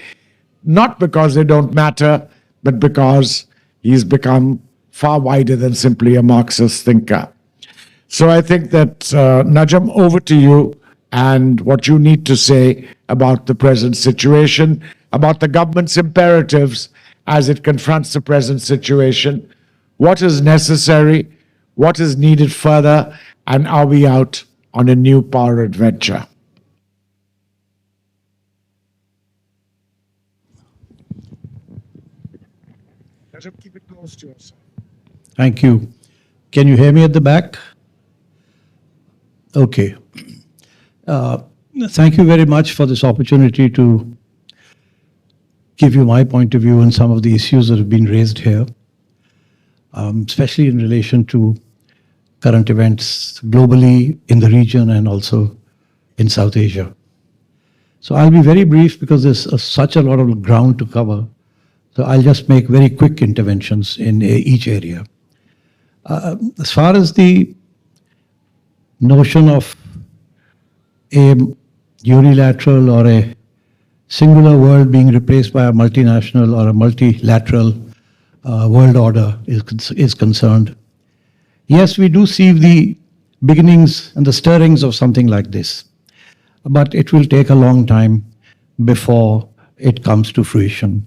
not because they don't matter, but because he's become far wider than simply a Marxist thinker. So I think that, Najam, over to you and what you need to say about the present situation, about the government's imperatives as it confronts the present situation, what is necessary, what is needed further, and are we out on a new power adventure? Keep it close to yourself. Thank you. Can you hear me at the back? Okay. Thank you very much for this opportunity to give you my point of view on some of the issues that have been raised here, especially in relation to current events globally, in the region, and also in South Asia. So I'll be very brief because there's such a lot of ground to cover. So I'll just make very quick interventions in each area. As far as the notion of a unilateral or a singular world being replaced by a multinational or a multilateral world order is concerned, yes, we do see the beginnings and the stirrings of something like this, but it will take a long time before it comes to fruition.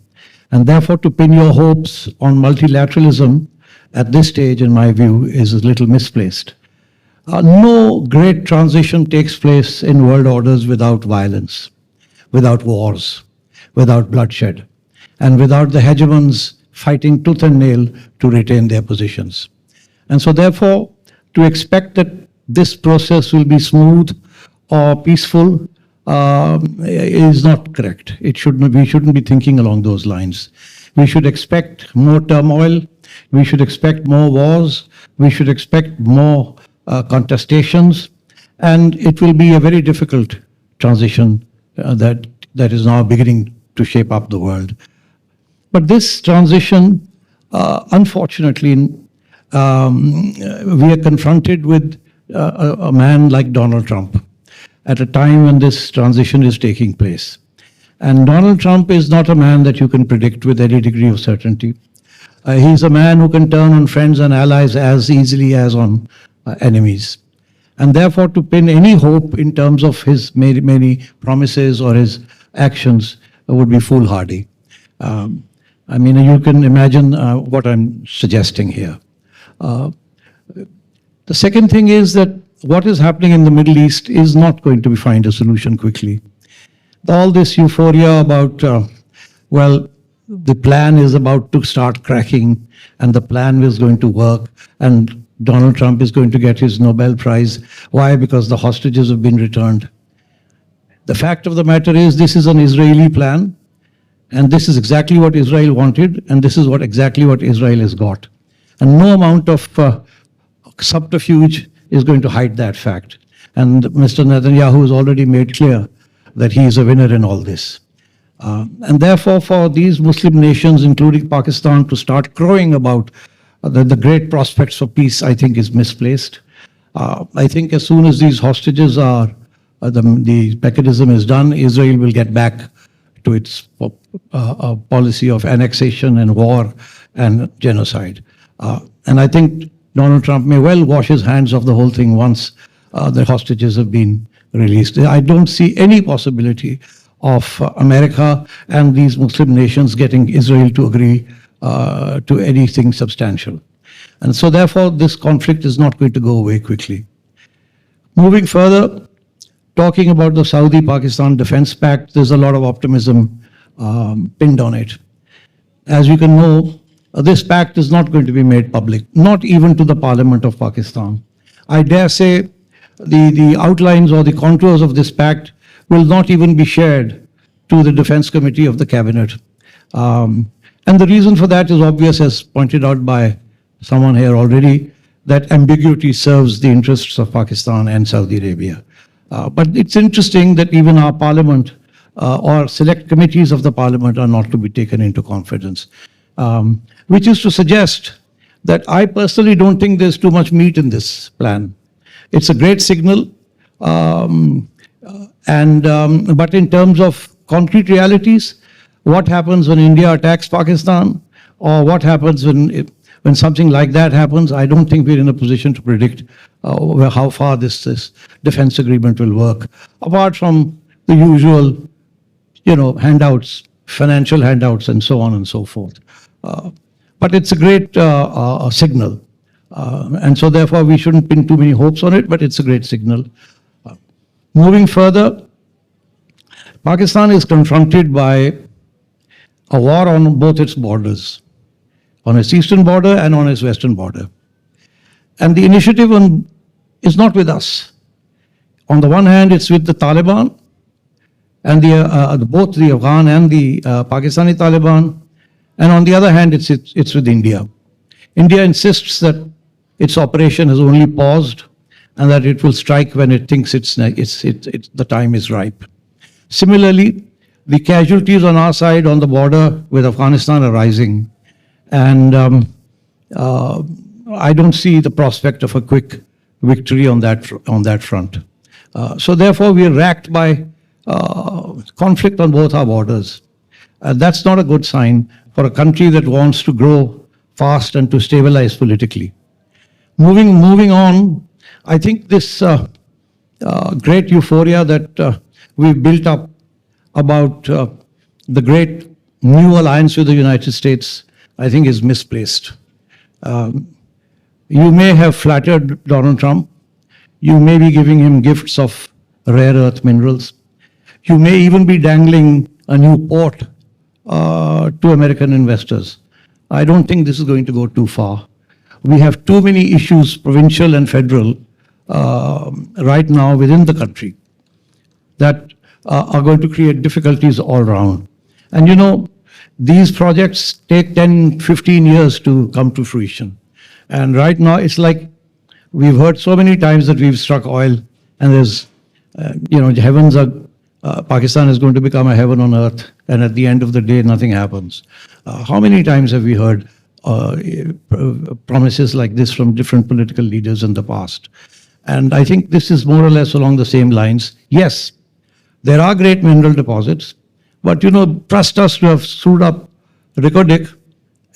And therefore, to pin your hopes on multilateralism at this stage, in my view, is a little misplaced. No great transition takes place in world orders without violence, without wars, without bloodshed, and without the hegemons fighting tooth and nail to retain their positions. And so therefore, to expect that this process will be smooth or peaceful is not correct. We shouldn't be thinking along those lines. We should expect more turmoil. We should expect more wars. We should expect more contestations. And it will be a very difficult transition that is now beginning to shape up the world. But this transition, unfortunately, we are confronted with a man like Donald Trump at a time when this transition is taking place. And Donald Trump is not a man that you can predict with any degree of certainty. He's a man who can turn on friends and allies as easily as on enemies. And therefore, to pin any hope in terms of his many promises or his actions would be foolhardy. I mean, you can imagine what I'm suggesting here. The second thing is that what is happening in the Middle East is not going to find a solution quickly. All this euphoria about, well, the plan is about to start cracking and the plan is going to work and Donald Trump is going to get his Nobel Prize. Why? Because the hostages have been returned. The fact of the matter is, this is an Israeli plan, and this is exactly what Israel wanted, and this is exactly what Israel has got. And no amount of subterfuge is going to hide that fact. And Mr. Netanyahu has already made clear that he is a winner in all this. And therefore, for these Muslim nations, including Pakistan, to start crowing about the great prospects for peace, I think is misplaced. I think as soon as these hostages are, the mechanism is done, Israel will get back to its policy of annexation and war and genocide. And I think Donald Trump may well wash his hands of the whole thing once the hostages have been released. I don't see any possibility of America and these Muslim nations getting Israel to agree to anything substantial. And so therefore, this conflict is not going to go away quickly. Moving further, talking about the Saudi-Pakistan Defense Pact, there's a lot of optimism pinned on it. As you can know, this pact is not going to be made public, not even to the Parliament of Pakistan. I dare say the outlines or the contours of this pact will not even be shared to the Defense Committee of the Cabinet. And the reason for that is obvious, as pointed out by someone here already, that ambiguity serves the interests of Pakistan and Saudi Arabia. But it's interesting that even our Parliament or select committees of the Parliament are not to be taken into confidence, which is to suggest that I personally don't think there's too much meat in this plan. It's a great signal, but in terms of concrete realities, what happens when India attacks Pakistan, or what happens when something like that happens, I don't think we're in a position to predict how far this defense agreement will work, apart from the usual, handouts, financial handouts, and so on and so forth. But it's a great signal. And so therefore, we shouldn't pin too many hopes on it, but it's a great signal. Moving further, Pakistan is confronted by a war on both its borders, on its eastern border and on its western border. And the initiative is not with us. On the one hand, it's with the Taliban, and both the Afghan and the Pakistani Taliban. And on the other hand, it's with India. India insists that its operation has only paused and that it will strike when it thinks the time is ripe. Similarly, the casualties on our side on the border with Afghanistan are rising. And I don't see the prospect of a quick victory on that front. So therefore, we are racked by conflict on both our borders. That's not a good sign for a country that wants to grow fast and to stabilize politically. Moving on, I think this great euphoria that we've built up about the great new alliance with the United States, I think is misplaced. You may have flattered Donald Trump. You may be giving him gifts of rare earth minerals. You may even be dangling a new port to American investors. I don't think this is going to go too far. We have too many issues, provincial and federal, right now within the country that are going to create difficulties all around. And these projects take 10, 15 years to come to fruition. And right now, it's like we've heard so many times that we've struck oil and there's, heavens are, Pakistan is going to become a heaven on earth. And at the end of the day, nothing happens. How many times have we heard promises like this from different political leaders in the past? And I think this is more or less along the same lines. Yes, there are great mineral deposits, but trust us to have screwed up Reko Diq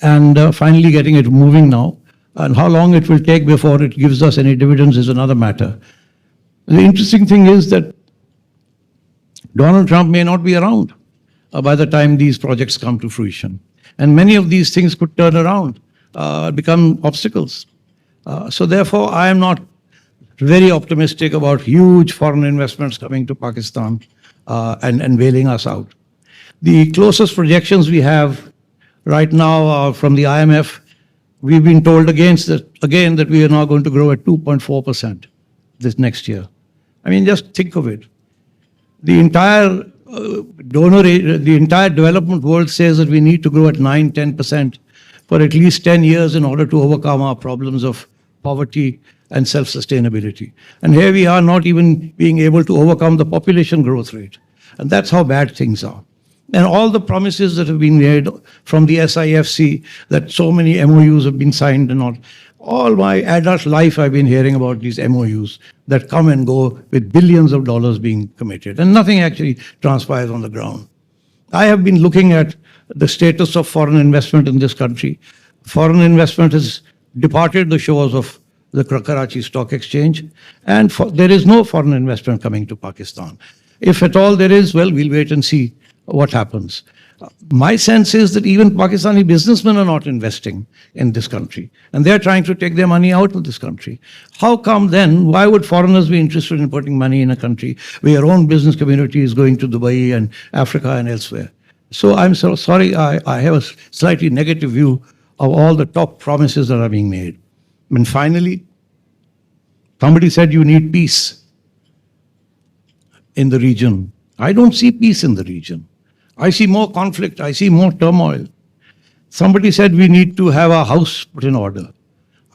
and finally getting it moving now. And how long it will take before it gives us any dividends is another matter. The interesting thing is that Donald Trump may not be around by the time these projects come to fruition. And many of these things could turn around, become obstacles. So therefore, I am not very optimistic about huge foreign investments coming to Pakistan and bailing us out. The closest projections we have right now are from the IMF, we've been told again that we are now going to grow at 2.4% this next year. I mean, just think of it. The entire the entire development world says that we need to grow at 9-10% for at least 10 years in order to overcome our problems of poverty and self-sustainability. And here we are not even being able to overcome the population growth rate. And that's how bad things are. And all the promises that have been made from the SIFC, that so many MOUs have been signed and all my adult life I've been hearing about these MOUs that come and go with billions of dollars being committed, and nothing actually transpires on the ground. I have been looking at the status of foreign investment in this country. Foreign investment has departed the shores of the Karachi Stock Exchange, and there is no foreign investment coming to Pakistan. If at all there is, well, we'll wait and see what happens. My sense is that even Pakistani businessmen are not investing in this country, and they're trying to take their money out of this country. How come then, why would foreigners be interested in putting money in a country where your own business community is going to Dubai and Africa and elsewhere? So I'm so sorry, I have a slightly negative view of all the top promises that are being made. And finally, somebody said you need peace in the region. I don't see peace in the region. I see more conflict. I see more turmoil. Somebody said we need to have our house put in order.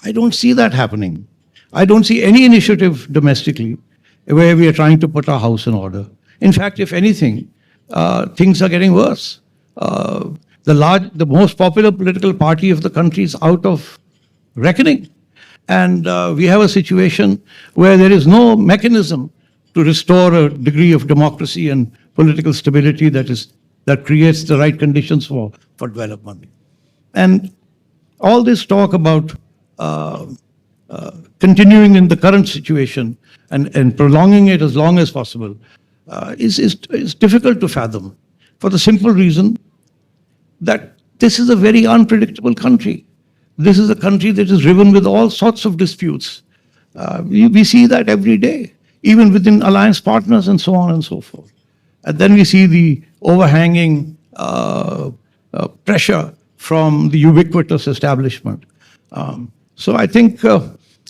I don't see that happening. I don't see any initiative domestically where we are trying to put our house in order. In fact, if anything, things are getting worse. The most popular political party of the country is out of reckoning. And we have a situation where there is no mechanism to restore a degree of democracy and political stability that creates the right conditions for development. And all this talk about continuing in the current situation and prolonging it as long as possible is difficult to fathom, for the simple reason that this is a very unpredictable country. This is a country that is riven with all sorts of disputes. We see that every day, even within alliance partners and so on and so forth. And then we see the overhanging pressure from the ubiquitous establishment. So I think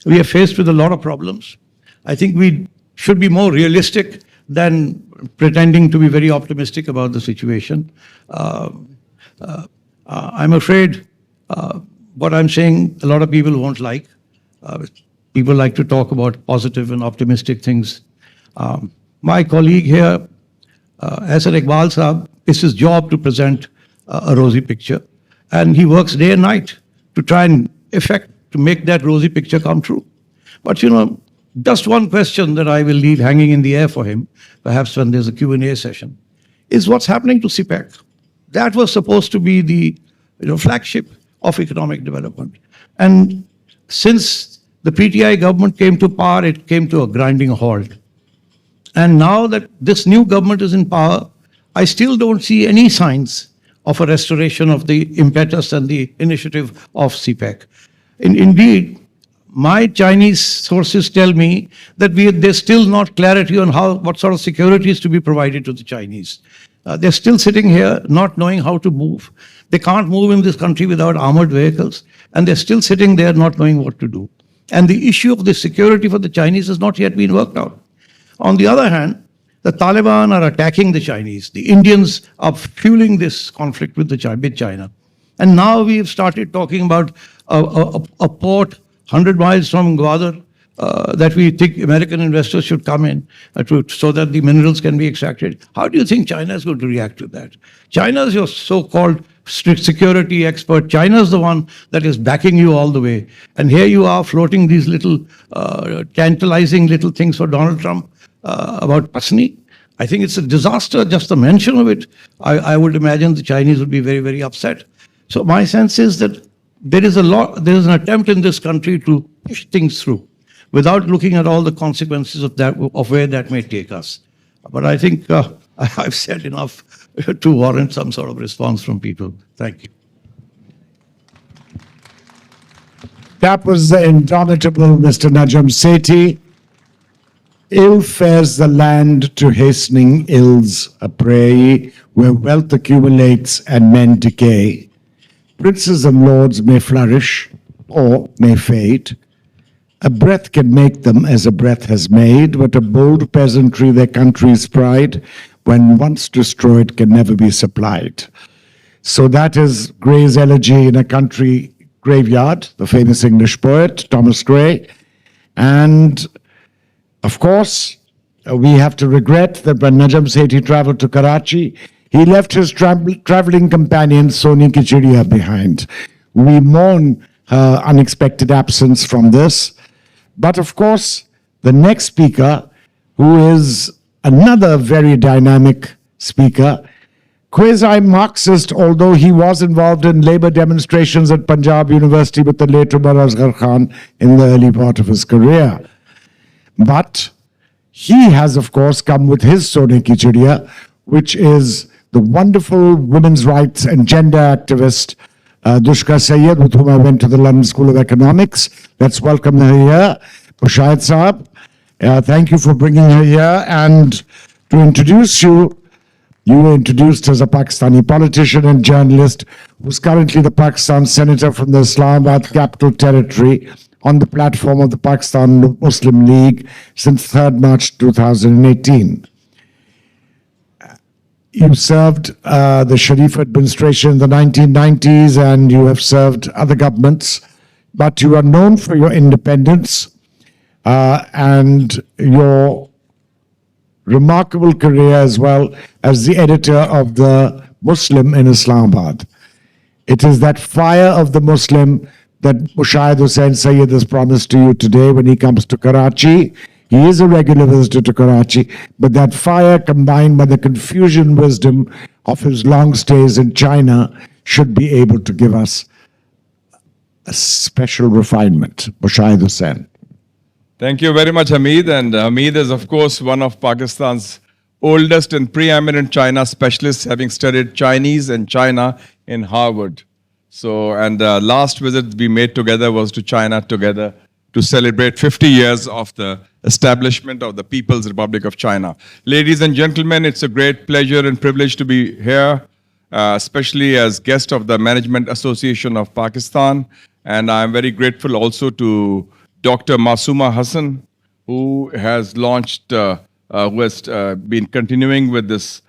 we are faced with a lot of problems. I think we should be more realistic than pretending to be very optimistic about the situation. I'm afraid what I'm saying, a lot of people won't like. People like to talk about positive and optimistic things. My colleague here, Asad Iqbal Saab, it's his job to present a rosy picture. And he works day and night to try and to make that rosy picture come true. But you know, just one question that I will leave hanging in the air for him, perhaps when there's a Q&A session, is what's happening to CPEC? That was supposed to be the flagship of economic development. And since the PTI government came to power, it came to a grinding halt. And now that this new government is in power, I still don't see any signs of a restoration of the impetus and the initiative of CPEC. Indeed, my Chinese sources tell me that there's still not clarity on what sort of security is to be provided to the Chinese. They're still sitting here not knowing how to move. They can't move in this country without armored vehicles, and they're still sitting there not knowing what to do. And the issue of the security for the Chinese has not yet been worked out. On the other hand, the Taliban are attacking the Chinese. The Indians are fueling this conflict with China. And now we've started talking about a port 100 miles from Gwadar that we think American investors should come in so that the minerals can be extracted. How do you think China is going to react to that? China is your so-called strict security expert. China is the one that is backing you all the way. And here you are floating these little tantalizing little things for Donald Trump about Pasni. I think it's a disaster, just the mention of it. I would imagine the Chinese would be very, very upset. So my sense is that there is an attempt in this country to push things through without looking at all the consequences of where that may take us. But I think I've said enough to warrant some sort of response from people. Thank you. That was the indomitable Mr. Najam Sethi. Ill fares the land to hastening ills a prey, where wealth accumulates and men decay. Princes and lords may flourish, or may fade. A breath can make them as a breath has made, but a bold peasantry, their country's pride, when once destroyed, can never be supplied. So that is Gray's elegy in a country graveyard, the famous English poet, Thomas Gray. And of course, we have to regret that when Najam Sethi traveled to Karachi, he left his traveling companion Soni Ki Chidiya behind. We mourn her unexpected absence from this. But of course, the next speaker, who is another very dynamic speaker, quasi-Marxist, although he was involved in labor demonstrations at Punjab University with the late Umar Asghar Khan in the early part of his career. But he has, of course, come with his Sone Ki Chidiya, which is the wonderful women's rights and gender activist, Dushka Sayyed, with whom I went to the London School of Economics. Let's welcome her here. Pushayat Saab, thank you for bringing her here. And to introduce you, you were introduced as a Pakistani politician and journalist who's currently the Pakistan senator from the Islamabad Capital Territory on the platform of the Pakistan Muslim League since 3rd March 2018. You served the Sharif administration in the 1990s and you have served other governments, but you are known for your independence and your remarkable career as well as the editor of the Muslim in Islamabad. It is that fire of the Muslim that Mushahid Hussain Sayyid has promised to you today when he comes to Karachi. He is a regular visitor to Karachi, but that fire combined with the Confucian wisdom of his long stays in China should be able to give us a special refinement. Mushahid Hussain. Thank you very much, Hamid. And Hamid is, of course, one of Pakistan's oldest and preeminent China specialists, having studied Chinese and China in Harvard. So, and last visit we made together was to China together to celebrate 50 years of the establishment of the People's Republic of China. Ladies and gentlemen, it's a great pleasure and privilege to be here, especially as guest of the Management Association of Pakistan. And I'm very grateful also to Dr. Masuma Hasan, who has launched, who has been continuing with this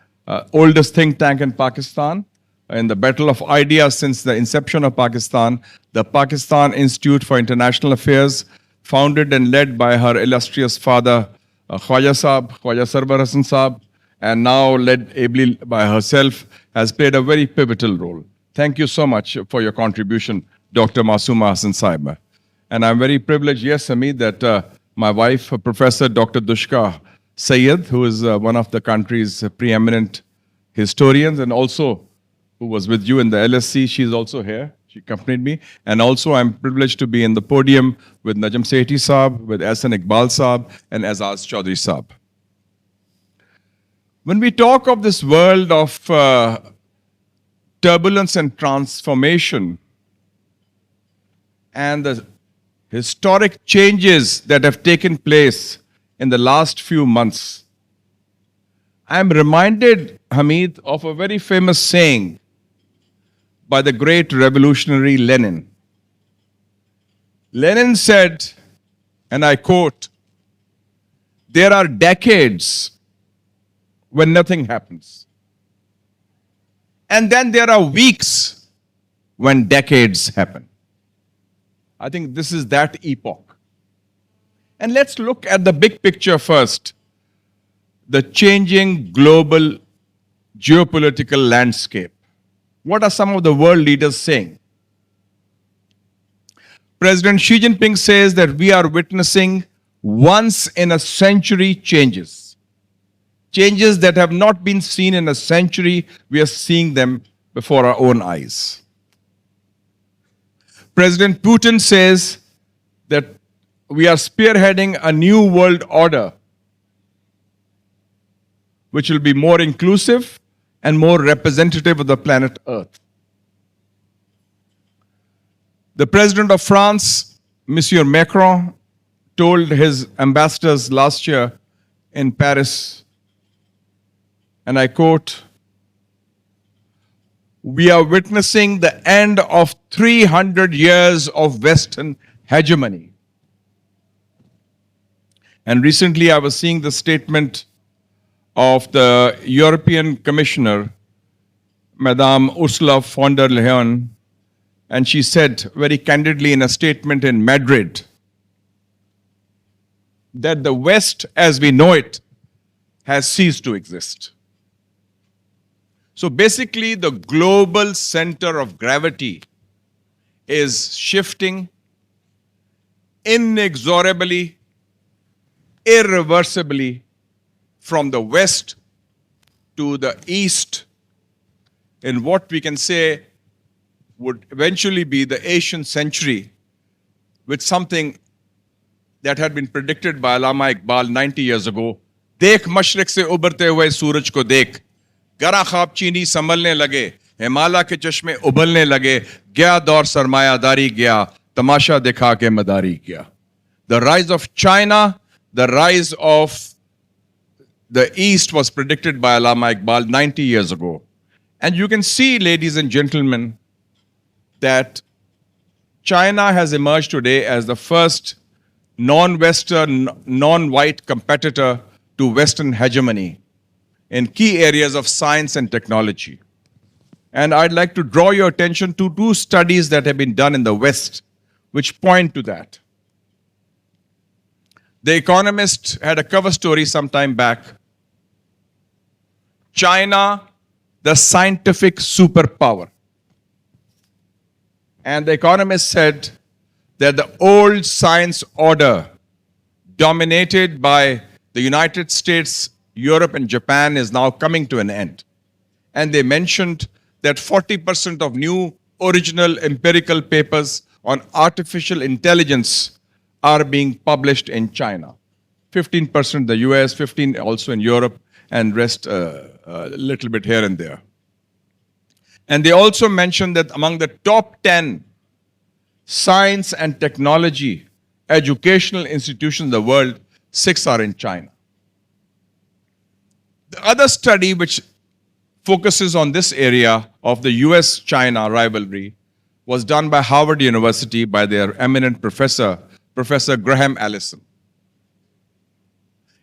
oldest think tank in Pakistan. In the battle of ideas since the inception of Pakistan, the Pakistan Institute for International Affairs, founded and led by her illustrious father, Khwaja Saab, Khwaja Sarwar Hasan Saab, and now led ably by herself, has played a very pivotal role. Thank you so much for your contribution, Dr. Masuma Hasan Sahiba. And I'm very privileged, yes, Hamid, that my wife, Professor Dr. Dushka Sayyed, who is one of the country's preeminent historians and also who was with you in the LSC, she's also here. She accompanied me. And also I'm privileged to be in the podium with Najam Sethi Saab, with Ahsan Iqbal Saab, and Azaz Chaudhry Saab. When we talk of this world of turbulence and transformation and the historic changes that have taken place in the last few months, I am reminded, Hamid, of a very famous saying by the great revolutionary Lenin. Lenin said, and I quote, "There are decades when nothing happens. And then there are weeks when decades happen." I think this is that epoch. And let's look at the big picture first. The changing global geopolitical landscape. What are some of the world leaders saying? President Xi Jinping says that we are witnessing once-in-a-century changes. Changes that have not been seen in a century, we are seeing them before our own eyes. President Putin says that we are spearheading a new world order which will be more inclusive and more representative of the planet Earth. The President of France, Monsieur Macron, told his ambassadors last year in Paris, and I quote, we are witnessing the end of 300 years of Western hegemony. And recently I was seeing the statement of the European Commissioner, Madame Ursula von der Leyen, and she said very candidly in a statement in Madrid that the West as we know it has ceased to exist. So basically, the global center of gravity is shifting inexorably, irreversibly from the West to the East in what we can say would eventually be the Asian century, with something that had been predicted by Allama Iqbal 90 years ago. देख मशरक से उभरते हुए सूरज को देख, गरा ख्वाब चीनी संभलने लगे, हिमालय के चश्मे उबलने लगे, गया दौर सरमायादारी गया, तमाशा दिखा के मदारी किया. The rise of China, the rise of the East was predicted by Allama Iqbal 90 years ago. And you can see, ladies and gentlemen, that China has emerged today as the first non-Western, non-white competitor to Western hegemony in key areas of science and technology. And I'd like to draw your attention to two studies that have been done in the West which point to that. The Economist had a cover story some time back. China, the scientific superpower. And the Economist said that the old science order dominated by the United States, Europe, and Japan is now coming to an end. And they mentioned that 40% of new original empirical papers on artificial intelligence are being published in China. 15% in the US, 15% also in Europe, and rest a little bit here and there. And they also mentioned that among the top 10 science and technology educational institutions in the world, 6 are in China. The other study which focuses on this area of the US-China rivalry was done by Harvard University by their eminent professor, Professor Graham Allison.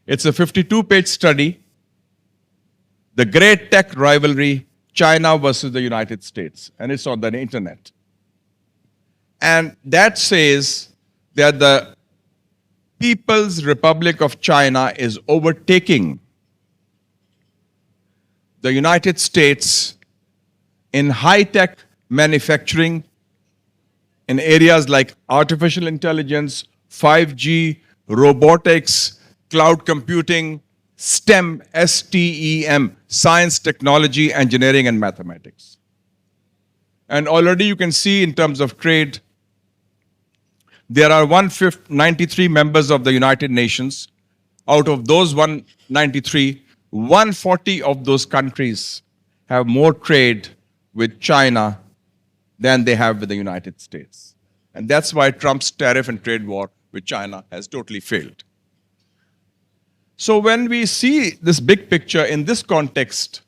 It's a 52-page study, The Great Tech Rivalry, China versus the United States, and it's on the internet. And that says that the People's Republic of China is overtaking the United States in high-tech manufacturing in areas like artificial intelligence, 5G, robotics, cloud computing, STEM, S-T-E-M, science, technology, engineering, and mathematics. And already you can see in terms of trade, there are 193 members of the United Nations. Out of those 193, 140 of those countries have more trade with China than they have with the United States. And that's why Trump's tariff and trade war with China has totally failed. So when we see this big picture in this context,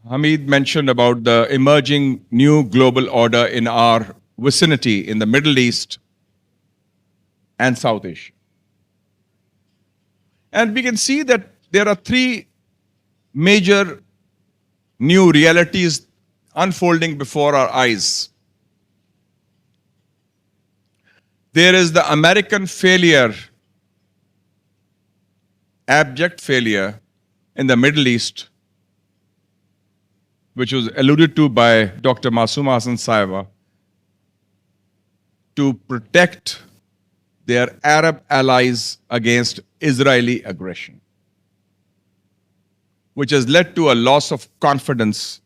Hamid mentioned about the emerging new global order in our vicinity in the Middle East and South Asia. And we can see that there are 3 major new realities unfolding before our eyes. There is the American failure, abject failure in the Middle East, which was alluded to by Dr. Masuma Hasan to protect their Arab allies against Israeli aggression, which has led to a loss of confidence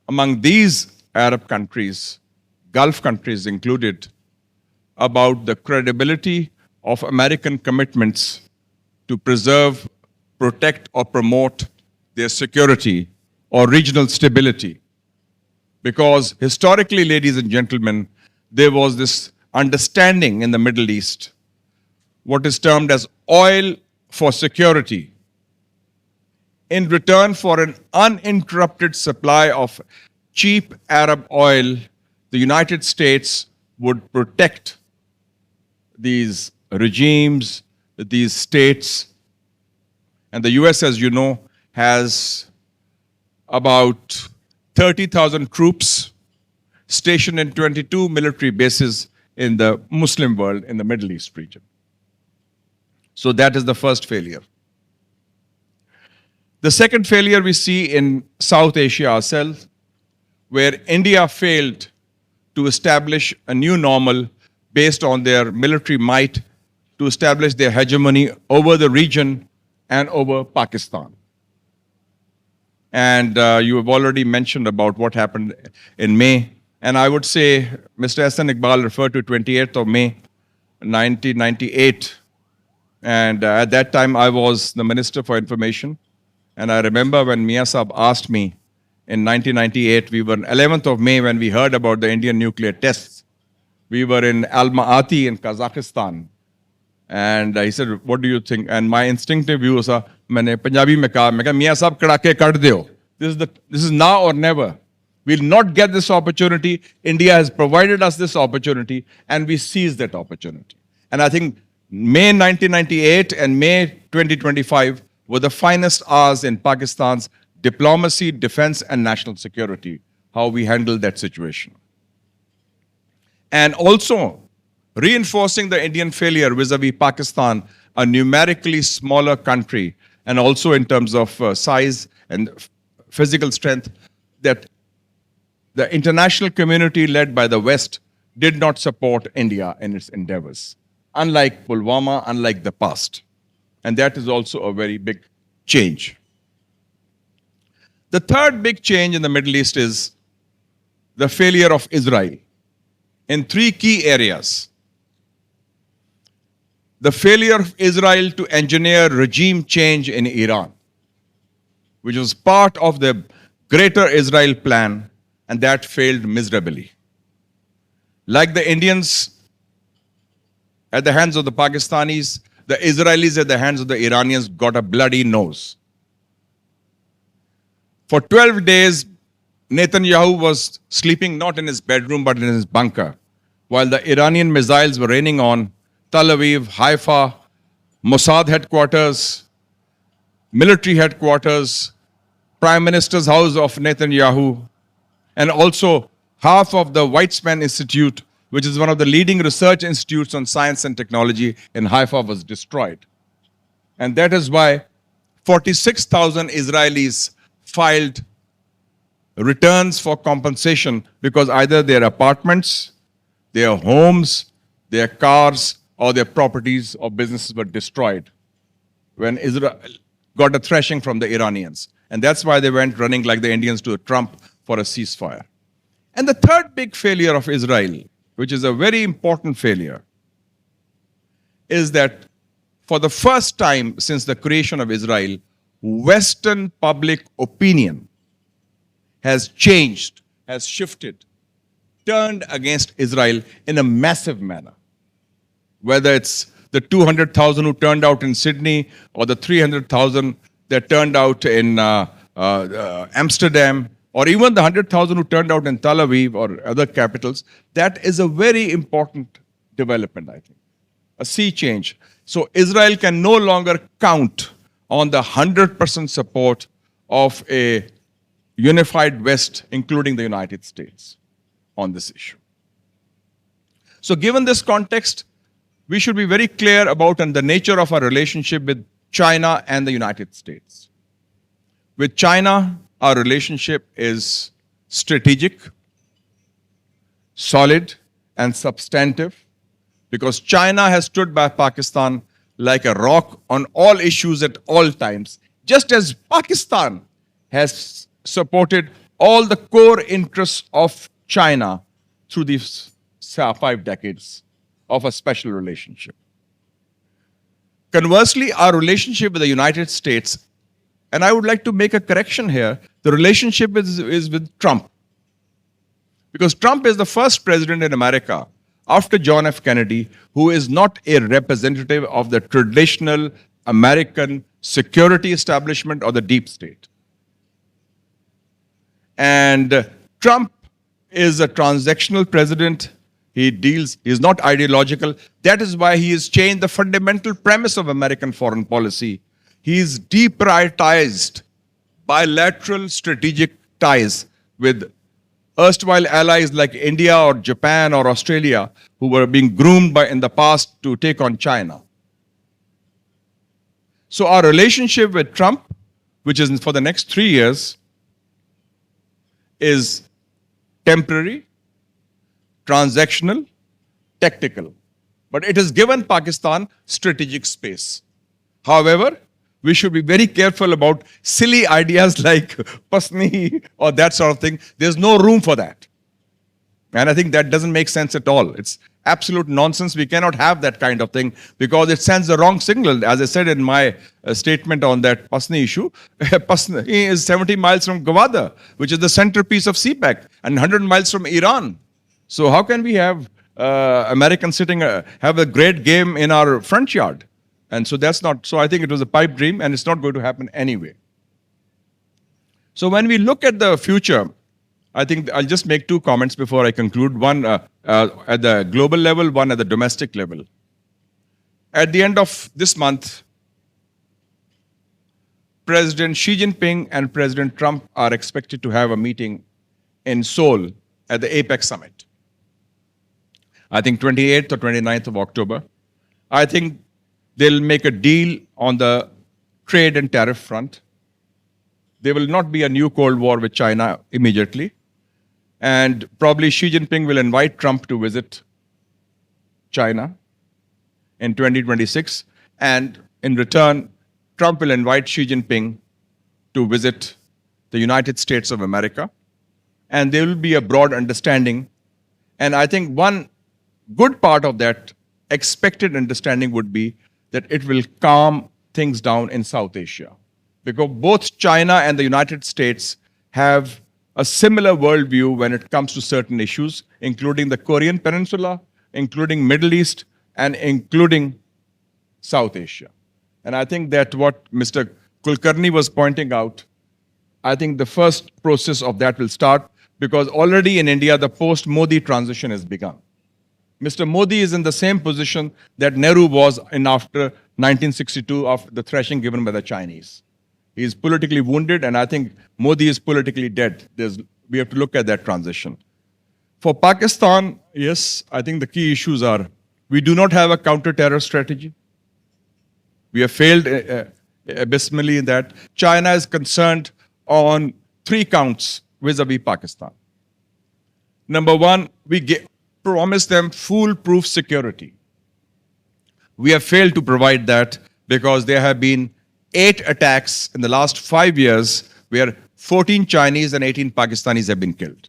among these Arab countries, Gulf countries included, about the credibility of American commitments to preserve, protect, or promote their security or regional stability. Because historically, ladies and gentlemen, there was this understanding in the Middle East, what is termed as oil for security. in return for an uninterrupted supply of cheap Arab oil, the United States would protect these regimes, these states. And the US, as you know, has about 30,000 troops stationed in 22 military bases in the Muslim world in the Middle East region. So that is the first failure. The second failure we see in South Asia ourselves, where India failed to establish a new normal based on their military might to establish their hegemony over the region and over Pakistan. And you have already mentioned about what happened in May. And I would say Mr. Hassan Iqbal referred to 28th of May, 1998. And at that time, I was the Minister for Information. And I remember when Mia Saab asked me in 1998, we were 11th of May when we heard about the Indian nuclear tests. We were in Almaty in Kazakhstan. And he said, what do you think? And my instinctive view was, मैंने पंजाबी में कहा, मियाँ साहब कड़ाके कर दो. This is now or never. We'll not get this opportunity. India has provided us this opportunity, and we seize that opportunity. And I think May 1998 and May 2025 were the finest hours in Pakistan's diplomacy, defense, and national security, how we handled that situation. And also, reinforcing the Indian failure vis-a-vis Pakistan, a numerically smaller country, and also in terms of size and physical strength, that the international community led by the West did not support India in its endeavors, unlike Pulwama, unlike the past. And that is also a very big change. The third big change in the Middle East is the failure of Israel in three key areas. The failure of Israel to engineer regime change in Iran, which was part of the Greater Israel plan, and that failed miserably. Like the Indians at the hands of the Pakistanis, the Israelis at the hands of the Iranians got a bloody nose. For 12 days, Netanyahu was sleeping not in his bedroom but in his bunker, while the Iranian missiles were raining on Tel Aviv, Haifa, Mossad headquarters, military headquarters, Prime Minister's house of Netanyahu, and also half of the Weizmann Institute, which is one of the leading research institutes on science and technology in Haifa, was destroyed. And that is why 46,000 Israelis filed returns for compensation because either their apartments, their homes, their cars, or their properties or businesses were destroyed when Israel got a thrashing from the Iranians. And that's why they went running like the Indians to Trump for a ceasefire. And the third big failure of Israel, which is a very important failure, is that for the first time since the creation of Israel, Western public opinion has changed, has shifted, turned against Israel in a massive manner. Whether it's the 200,000 who turned out in Sydney or the 300,000 that turned out in Amsterdam, or even the 100,000 who turned out in Tel Aviv or other capitals, that is a very important development, I think. A sea change. So Israel can no longer count on the 100% support of a unified West, including the United States, on this issue. So given this context, we should be very clear about the nature of our relationship with China and the United States. With China, our relationship is strategic, solid, and substantive because China has stood by Pakistan like a rock on all issues at all times, just as Pakistan has supported all the core interests of China through these 5 decades of a special relationship. Conversely, our relationship with the United States, and I would like to make a correction here, the relationship is with Trump. Because Trump is the first president in America after John F. Kennedy who is not a representative of the traditional American security establishment, or the deep state. And Trump is a transactional president. He's not ideological. That is why he has changed the fundamental premise of American foreign policy. He's deprioritized bilateral strategic ties with erstwhile allies like India or Japan or Australia, who were being groomed in the past to take on China. So our relationship with Trump, which is for the next 3 years, is temporary, transactional, tactical. But it has given Pakistan strategic space. However, we should be very careful about silly ideas like Pasni or that sort of thing. There's no room for that. And I think that doesn't make sense at all. It's absolute nonsense. We cannot have that kind of thing because it sends the wrong signal. As I said in my statement on that Pasni issue, Pasni is 70 miles from Gwadar, which is the centerpiece of CPEC, and 100 miles from Iran. So how can we have Americans sitting, have a great game in our front yard? And so that's not, so I think it was a pipe dream and it's not going to happen anyway. So when we look at the future, I think I'll just make 2 comments before I conclude. One at the global level, one at the domestic level. At the end of this month, President Xi Jinping and President Trump are expected to have a meeting in Seoul at the APEC summit. I think 28th or 29th of October. I think they'll make a deal on the trade and tariff front. There will not be a new Cold War with China immediately. And probably Xi Jinping will invite Trump to visit China in 2026. And in return, Trump will invite Xi Jinping to visit the United States of America. And there will be a broad understanding. And I think one good part of that expected understanding would be that it will calm things down in South Asia. Because both China and the United States have a similar worldview when it comes to certain issues, including the Korean Peninsula, including Middle East, and including South Asia. And I think that what Mr. Kulkarni was pointing out, I think the first process of that will start because already in India, the post-Modi transition has begun. Mr. Modi is in the same position that Nehru was in after 1962 of the thrashing given by the Chinese. He is politically wounded, and I think Modi is politically dead. We have to look at that transition. For Pakistan, yes, I think the key issues are we do not have a counter-terror strategy. We have failed abysmally in that. China is concerned on 3 counts vis-a-vis Pakistan. Number 1, we promise them foolproof security. We have failed to provide that because there have been 8 attacks in the last 5 years where 14 Chinese and 18 Pakistanis have been killed.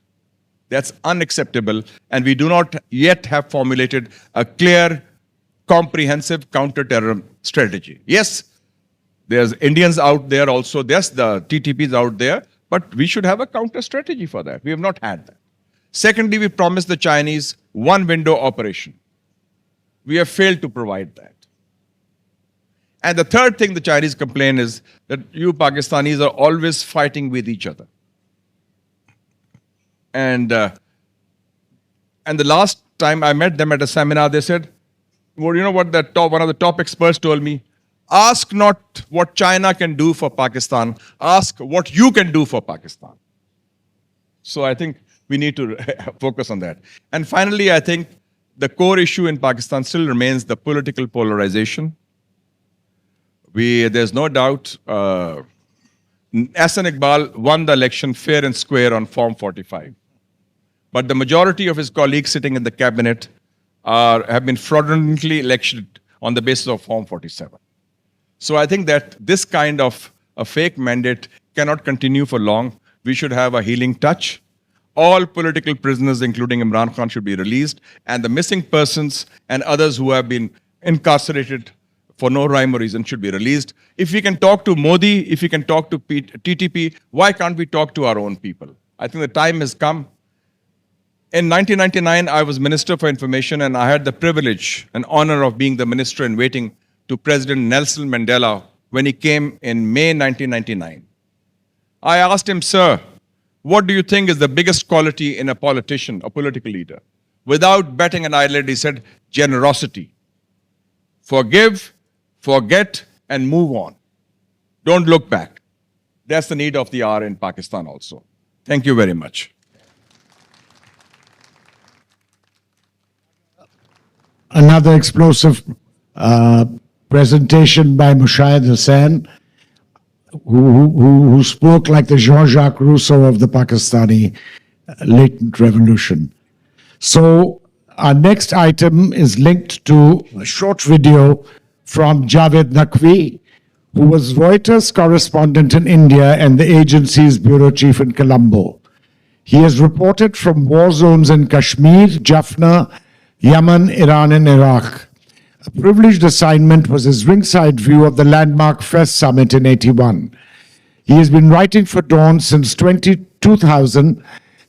That's unacceptable, and we do not yet have formulated a clear, comprehensive counter-terror strategy. Yes, there's Indians out there also, yes, the TTPs out there, but we should have a counter strategy for that. We have not had that. Secondly, we promised the Chinese one window operation. We have failed to provide that. And the third thing the Chinese complain is that you Pakistanis are always fighting with each other. And the last time I met them at a seminar, they said, well, you know what one of the top experts told me? Ask not what China can do for Pakistan, ask what you can do for Pakistan. So I think we need to focus on that. And finally, I think the core issue in Pakistan still remains the political polarization. There's no doubt Hassan Iqbal won the election fair and square on Form 45. But the majority of his colleagues sitting in the cabinet have been fraudulently elected on the basis of Form 47. So I think that this kind of a fake mandate cannot continue for long. We should have a healing touch. All political prisoners, including Imran Khan, should be released. And the missing persons and others who have been incarcerated for no rhyme or reason should be released. If we can talk to Modi, if we can talk to TTP, why can't we talk to our own people? I think the time has come. In 1999, I was Minister for Information, and I had the privilege and honor of being the minister in waiting to President Nelson Mandela, when he came in May 1999. I asked him, "Sir, what do you think is the biggest quality in a politician, a political leader?" Without batting an eyelid, he said, "Generosity. Forgive, forget, and move on. Don't look back." That's the need of the hour in Pakistan also. Thank you very much. Another explosive presentation by Syeda Hasan, who spoke like the Jean-Jacques Rousseau of the Pakistani latent revolution. So our next item is linked to a short video from Javed Naqvi, who was Reuters correspondent in India and the agency's bureau chief in Colombo. He has reported from war zones in Kashmir, Jaffna, Yemen, Iran, and Iraq. A privileged assignment was his ringside view of the landmark Fez summit in '81. He has been writing for Dawn since 2000,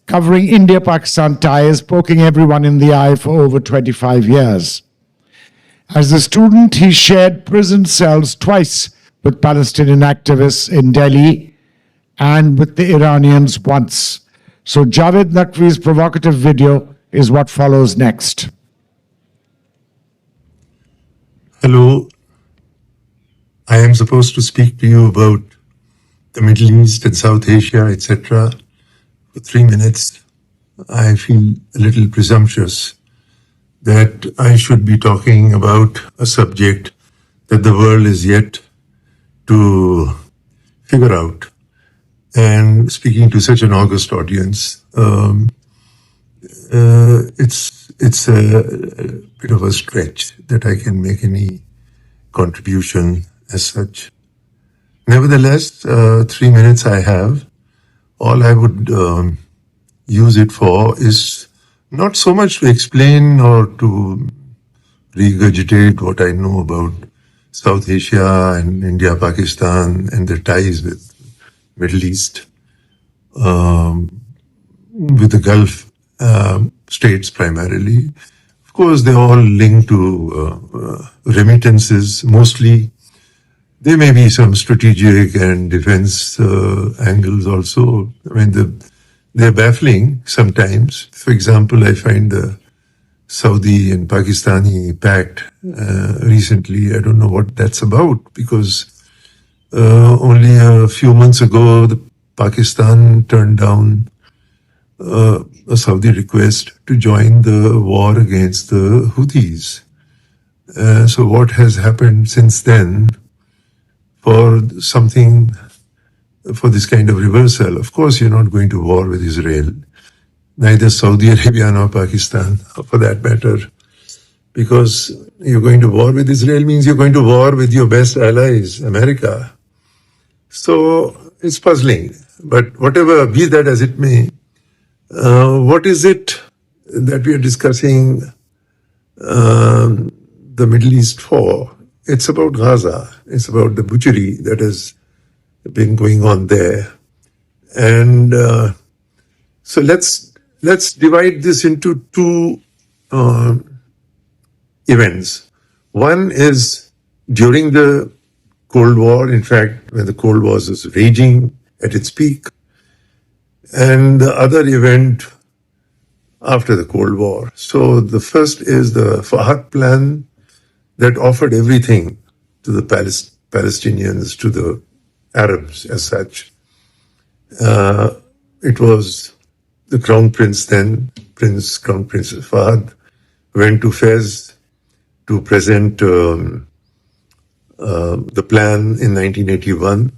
covering India-Pakistan ties, poking everyone in the eye for over 25 years. As a student, he shared prison cells twice with Palestinian activists in Delhi and with the Iranians once. So Javed Naqvi's provocative video is what follows next. Hello. I am supposed to speak to you about the Middle East and South Asia, etc. For 3 minutes. I feel a little presumptuous that I should be talking about a subject that the world is yet to figure out. And speaking to such an august audience, it's a bit of a stretch that I can make any contribution as such. Nevertheless, 3 minutes I have. All I would use it for is not so much to explain or to regurgitate what I know about South Asia and India, Pakistan, and their ties with Middle East, with the Gulf states primarily. Of course, they're all linked to remittances mostly. There may be some strategic and defense angles also. I mean, they're baffling sometimes. For example, I find the Saudi and Pakistani pact recently. I don't know what that's about, because only a few months ago, Pakistan turned down a Saudi request to join the war against the Houthis. So what has happened since then for this kind of reversal? Of course, you're not going to war with Israel, neither Saudi Arabia nor Pakistan, for that matter, because you're going to war with Israel means you're going to war with your best allies, America. So it's puzzling. But whatever, be that as it may, what is it that we are discussing the Middle East for? It's about Gaza. It's about the butchery that has been going on there. And so let's divide this into two events. One is during the Cold War, in fact, when the Cold War was raging at its peak, and the other event after the Cold War. So the first is the Fahad Plan that offered everything to the Palestinians, to the Arabs as such. It was the Crown Prince then, Crown Prince Fahad, went to Fez to present the plan in 1981.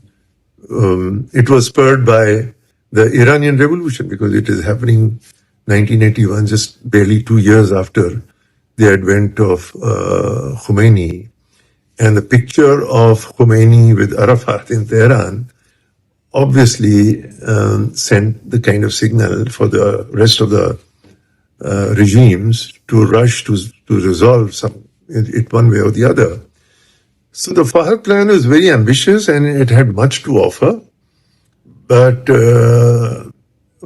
It was spurred by the Iranian Revolution, because it is happening 1981, just barely 2 years after the advent of Khomeini. And the picture of Khomeini with Arafat in Tehran obviously sent the kind of signal for the rest of the regimes to rush to resolve it one way or the other. So the Fahad plan was very ambitious and it had much to offer. But,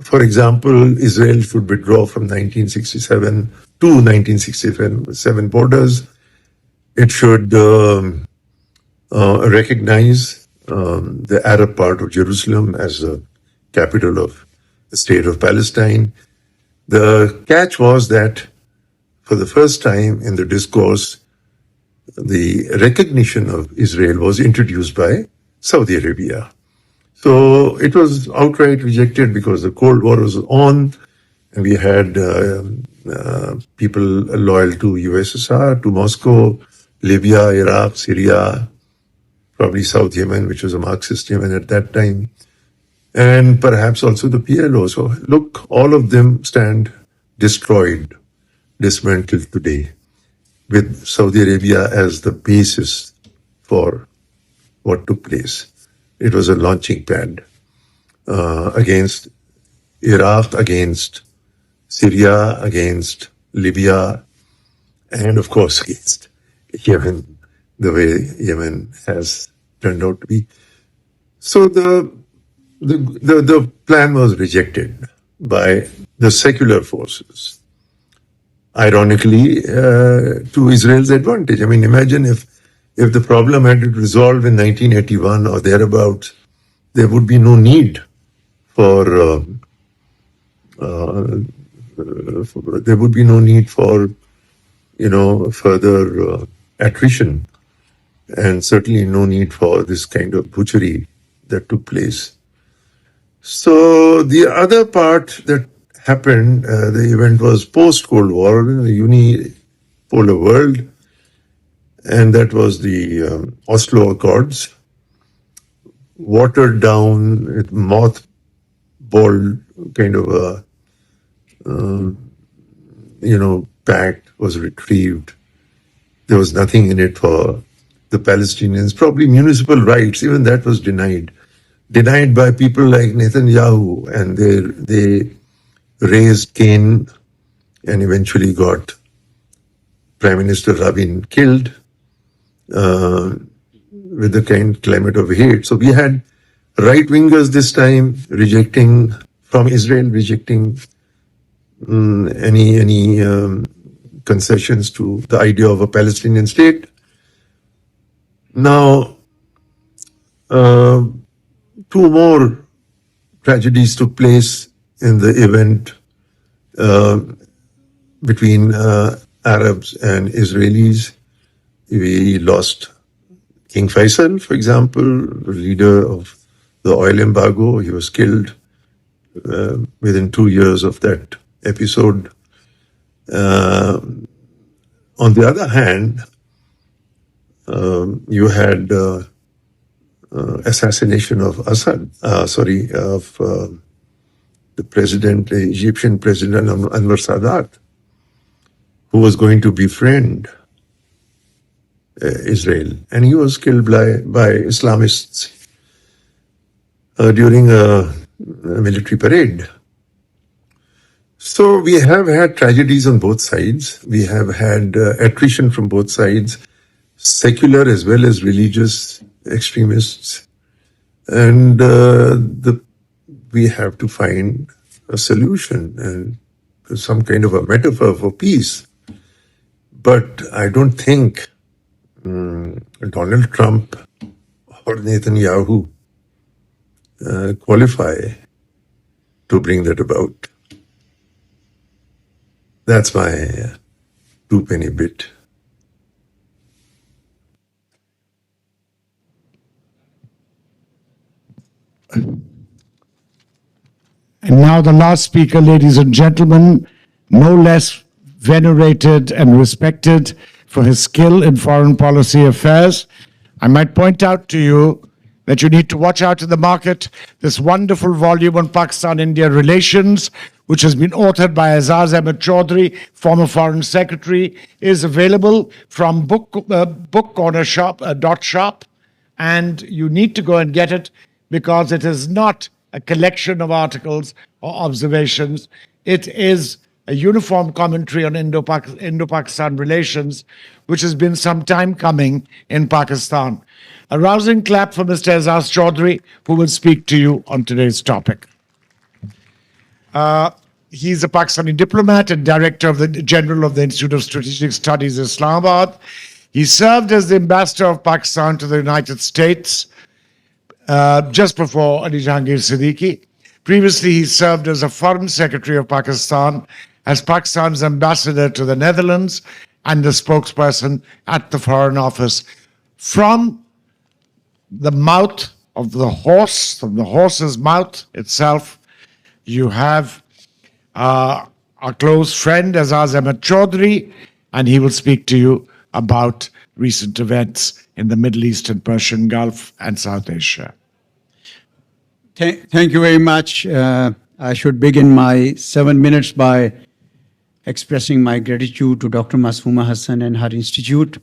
for example, Israel should withdraw from 1967 to 1967 borders. It should recognize the Arab part of Jerusalem as the capital of the state of Palestine. The catch was that for the first time in the discourse, the recognition of Israel was introduced by Saudi Arabia. So it was outright rejected because the Cold War was on, and we had people loyal to USSR, to Moscow, Libya, Iraq, Syria, probably South Yemen, which was a Marxist Yemen at that time, and perhaps also the PLO. So look, all of them stand destroyed, dismantled today, with Saudi Arabia as the basis for what took place. It was a launching pad against Iraq, against Syria, against Libya, and of course against Yemen, the way Yemen has turned out to be. So the plan was rejected by the secular forces. Ironically, to Israel's advantage. I mean, imagine if the problem had been resolved in 1981 or thereabouts, there would be no need for further attrition, and certainly no need for this kind of butchery that took place. So the other part that happened, the event was post-Cold War, the unipolar world, and that was the Oslo Accords, watered down, mothballed kind of a, pact was retrieved. There was nothing in it for the Palestinians. Probably municipal rights, even that was denied by people like Netanyahu, and they raised Cain and eventually got Prime Minister Rabin killed with the kind climate of hate. So we had right-wingers this time rejecting any concessions to the idea of a Palestinian state. Now, two more tragedies took place in the event between Arabs and Israelis. We lost King Faisal, for example, the leader of the oil embargo. He was killed within 2 years of that episode. On the other hand, you had assassination of the Egyptian president Anwar Sadat, who was going to befriend Israel, and he was killed by Islamists during a military parade. So we have had tragedies on both sides. We have had attrition from both sides, secular as well as religious extremists, and we have to find a solution and some kind of a metaphor for peace. But I don't think Donald Trump or Netanyahu qualify to bring that about. That's my two-penny bit. And now the last speaker, ladies and gentlemen, no less venerated and respected for his skill in foreign policy affairs. I might point out to you that you need to watch out in the market this wonderful volume on Pakistan-India relations, which has been authored by Azaz Ahmed Chaudhry, former Foreign Secretary, is available from Book Corner Shop, .shop, and you need to go and get it because it is not a collection of articles or observations. It is a uniform commentary on Indo-Pakistan relations, which has been some time coming in Pakistan. A rousing clap for Mr. Azaz Chaudhry, who will speak to you on today's topic. He's a Pakistani diplomat and Director of the General of the Institute of Strategic Studies, Islamabad. He served as the ambassador of Pakistan to the United States just before Ali Jahangir Siddiqui. Previously, he served as a Foreign Secretary of Pakistan, as Pakistan's ambassador to the Netherlands, and the spokesperson at the Foreign Office. From the mouth of the horse, from the horse's mouth itself, you have our close friend Azaz Ahmed Chaudhry, and he will speak to you about recent events in the Middle East and Persian Gulf and South Asia. Thank you very much. I should begin my 7 minutes by expressing my gratitude to Dr. Masuma Hasan and her institute,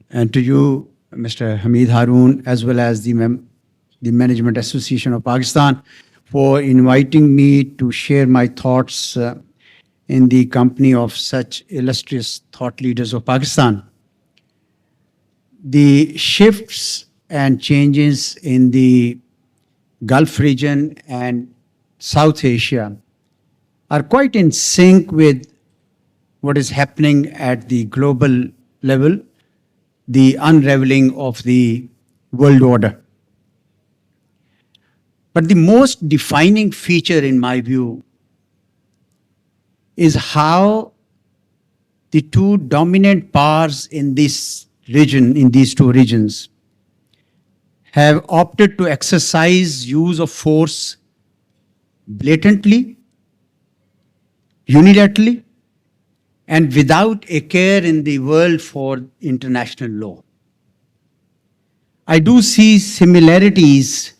and to you, Mr. Hamid Haroon, as well as the Management Association of Pakistan, for inviting me to share my thoughts in the company of such illustrious thought leaders of Pakistan. The shifts and changes in the Gulf region and South Asia are quite in sync with what is happening at the global level, the unraveling of the world order. But the most defining feature, in my view, is how the two dominant powers in this region, in these two regions, have opted to exercise use of force blatantly, unilaterally, and without a care in the world for international law. I do see similarities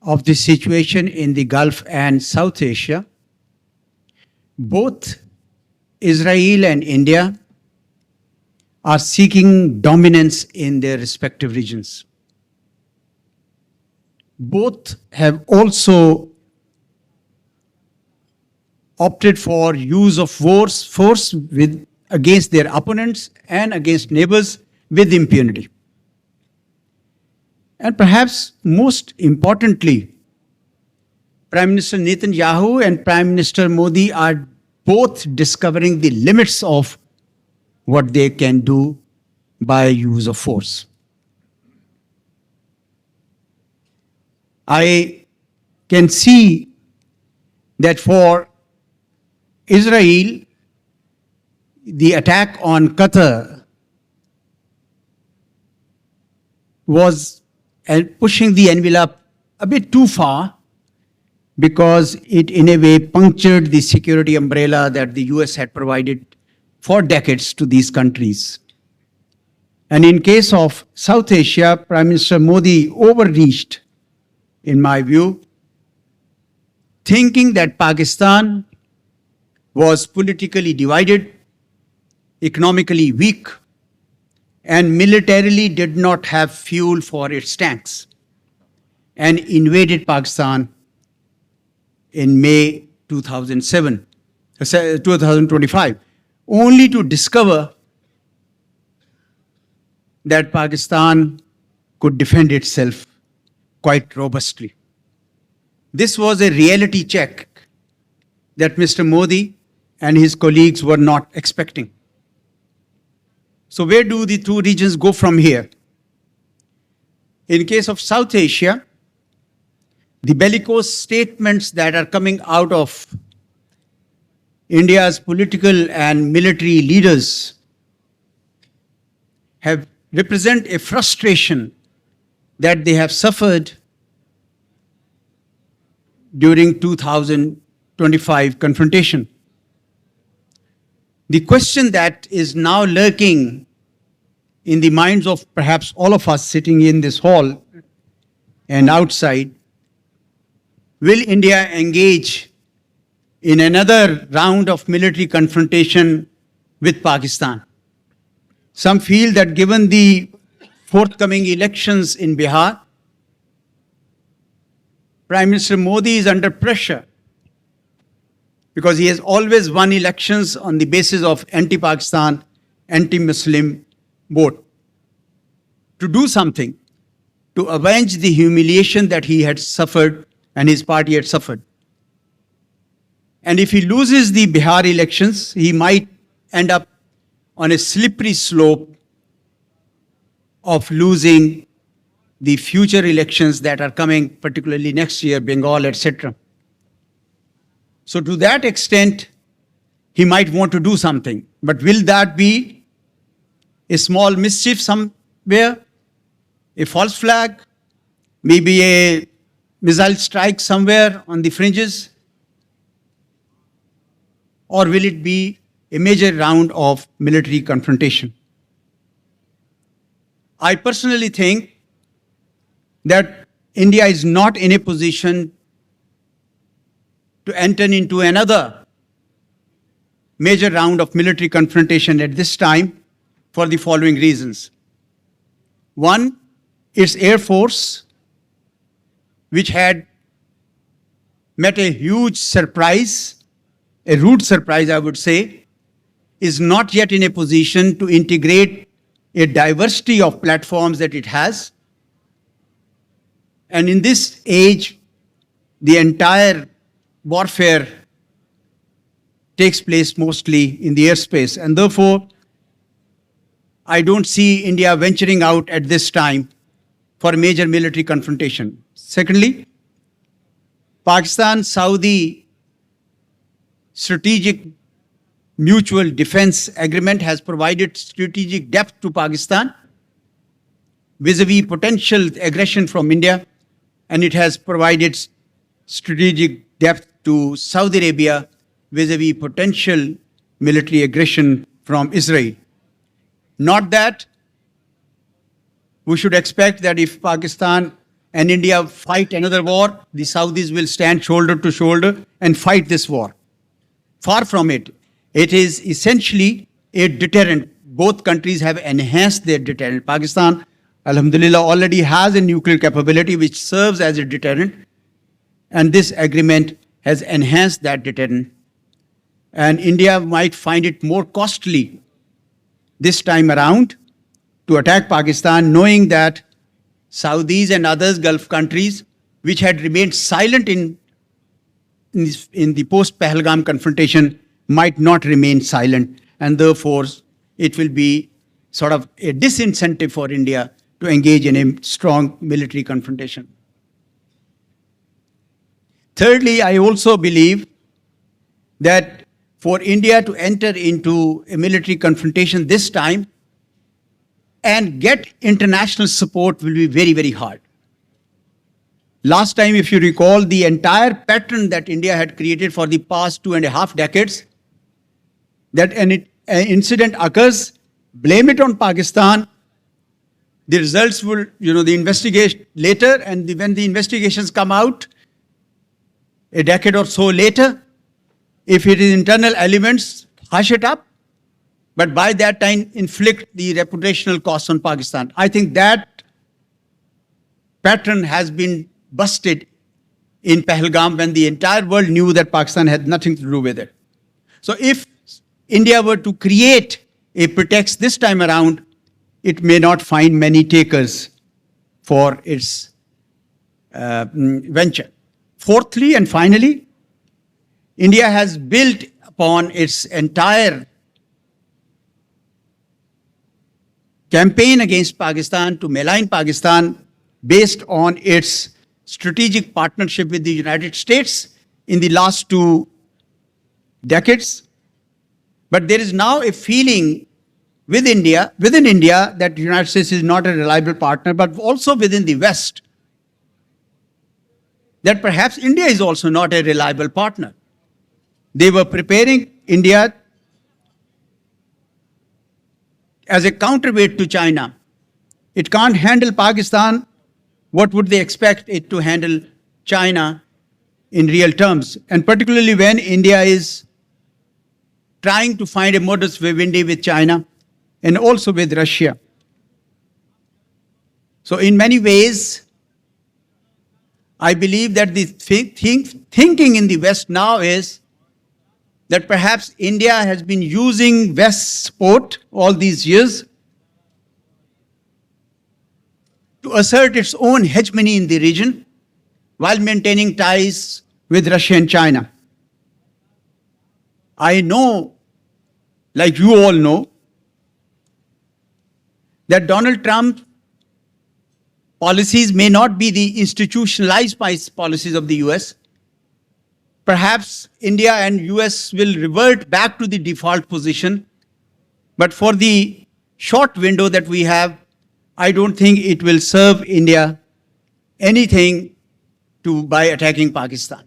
of the situation in the Gulf and South Asia. Both Israel and India are seeking dominance in their respective regions. Both have also opted for use of force against their opponents and against neighbors with impunity. And perhaps most importantly, Prime Minister Netanyahu and Prime Minister Modi are both discovering the limits of what they can do by use of force. I can see that for Israel, the attack on Qatar was pushing the envelope a bit too far, because it in a way punctured the security umbrella that the US had provided for decades to these countries. And in case of South Asia, Prime Minister Modi overreached, in my view, thinking that Pakistan was politically divided, economically weak, and militarily did not have fuel for its tanks, and invaded Pakistan in May 2025, only to discover that Pakistan could defend itself quite robustly. This was a reality check that Mr. Modi and his colleagues were not expecting. So where do the two regions go from here? In case of South Asia, the bellicose statements that are coming out of India's political and military leaders represent a frustration that they have suffered during 2025 confrontation. The question that is now lurking in the minds of perhaps all of us sitting in this hall and outside: will India engage in another round of military confrontation with Pakistan? Some feel that given the forthcoming elections in Bihar, Prime Minister Modi is under pressure, because he has always won elections on the basis of anti-Pakistan, anti-Muslim vote, to do something to avenge the humiliation that he had suffered and his party had suffered. And if he loses the Bihar elections, he might end up on a slippery slope of losing the future elections that are coming, particularly next year, Bengal, etc. So to that extent, he might want to do something. But will that be a small mischief somewhere, a false flag, maybe a missile strike somewhere on the fringes? Or will it be a major round of military confrontation? I personally think that India is not in a position to enter into another major round of military confrontation at this time for the following reasons. One, its Air Force, which had met a huge surprise, a rude surprise, I would say, is not yet in a position to integrate a diversity of platforms that it has. And in this age, the entire warfare takes place mostly in the airspace. And therefore, I don't see India venturing out at this time for a major military confrontation. Secondly, Pakistan-Saudi strategic mutual defense agreement has provided strategic depth to Pakistan vis-a-vis potential aggression from India, and it has provided strategic depth to Saudi Arabia vis-a-vis potential military aggression from Israel. Not that we should expect that if Pakistan and India fight another war, the Saudis will stand shoulder to shoulder and fight this war. Far from it. It is essentially a deterrent. Both countries have enhanced their deterrent. Pakistan, alhamdulillah, already has a nuclear capability which serves as a deterrent. And this agreement has enhanced that deterrent. And India might find it more costly this time around to attack Pakistan, knowing that Saudis and others Gulf countries, which had remained silent in the post-Pahalgam confrontation, might not remain silent, and therefore it will be sort of a disincentive for India to engage in a strong military confrontation. Thirdly, I also believe that for India to enter into a military confrontation this time and get international support will be very, very hard. Last time, if you recall, the entire pattern that India had created for the past 2.5 decades, that an incident occurs, blame it on Pakistan, the results will, the investigation later, and when the investigations come out, a decade or so later, if it is internal elements, hush it up, but by that time inflict the reputational costs on Pakistan. I think that pattern has been busted in Pahalgam when the entire world knew that Pakistan had nothing to do with it. So if India were to create a pretext this time around, it may not find many takers for its venture. Fourthly and finally, India has built upon its entire campaign against Pakistan to malign Pakistan based on its strategic partnership with the United States in the last 2 decades. But there is now a feeling within India that the United States is not a reliable partner, but also within the West, that perhaps India is also not a reliable partner. They were preparing India as a counterweight to China. It can't handle Pakistan. What would they expect it to handle China in real terms? And particularly when India is trying to find a modus vivendi with China and also with Russia. So in many ways, I believe that the thinking in the West now is that perhaps India has been using West support all these years to assert its own hegemony in the region while maintaining ties with Russia and China. I know, like you all know, that Donald Trump policies may not be the institutionalized policies of the US. Perhaps India and US will revert back to the default position. But for the short window that we have, I don't think it will serve India anything by attacking Pakistan.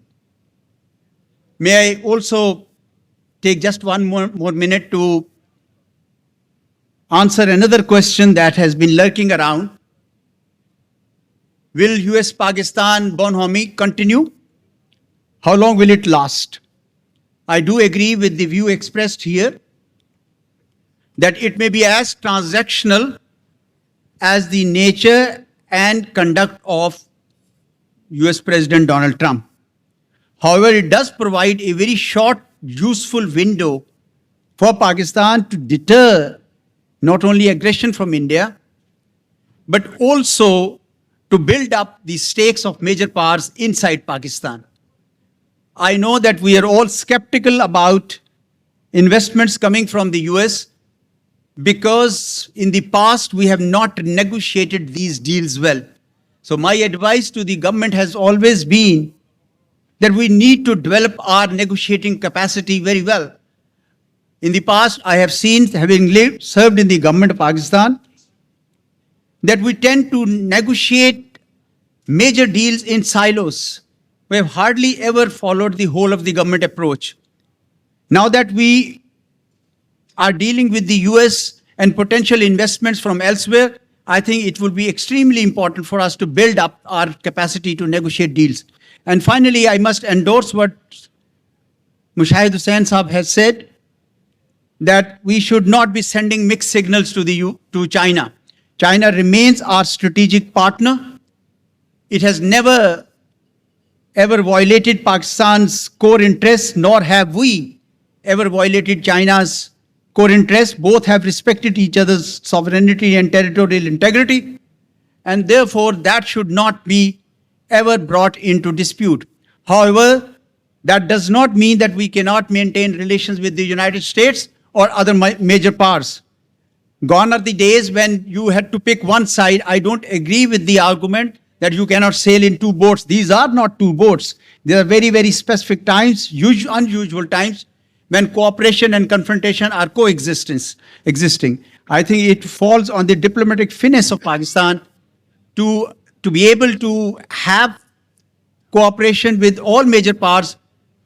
May I also take just one more minute to answer another question that has been lurking around. Will US-Pakistan bonhomie continue? How long will it last? I do agree with the view expressed here that it may be as transactional as the nature and conduct of US President Donald Trump. However, it does provide a very short, useful window for Pakistan to deter not only aggression from India, but also to build up the stakes of major powers inside Pakistan. I know that we are all skeptical about investments coming from the US because in the past we have not negotiated these deals well. So my advice to the government has always been that we need to develop our negotiating capacity very well. In the past, I have seen, having served in the government of Pakistan, that we tend to negotiate major deals in silos. We have hardly ever followed the whole of the government approach. Now that we are dealing with the US and potential investments from elsewhere, I think it will be extremely important for us to build up our capacity to negotiate deals. And finally, I must endorse what Syeda Hussain Sahab has said, that we should not be sending mixed signals to China. China remains our strategic partner. It has never ever violated Pakistan's core interests, nor have we ever violated China's core interests. Both have respected each other's sovereignty and territorial integrity, and therefore that should not be ever brought into dispute. However, that does not mean that we cannot maintain relations with the United States or other major powers. Gone are the days when you had to pick one side. I don't agree with the argument that you cannot sail in two boats. These are not two boats. There are very, very specific times, unusual times, when cooperation and confrontation are existing. I think it falls on the diplomatic finesse of Pakistan to be able to have cooperation with all major powers,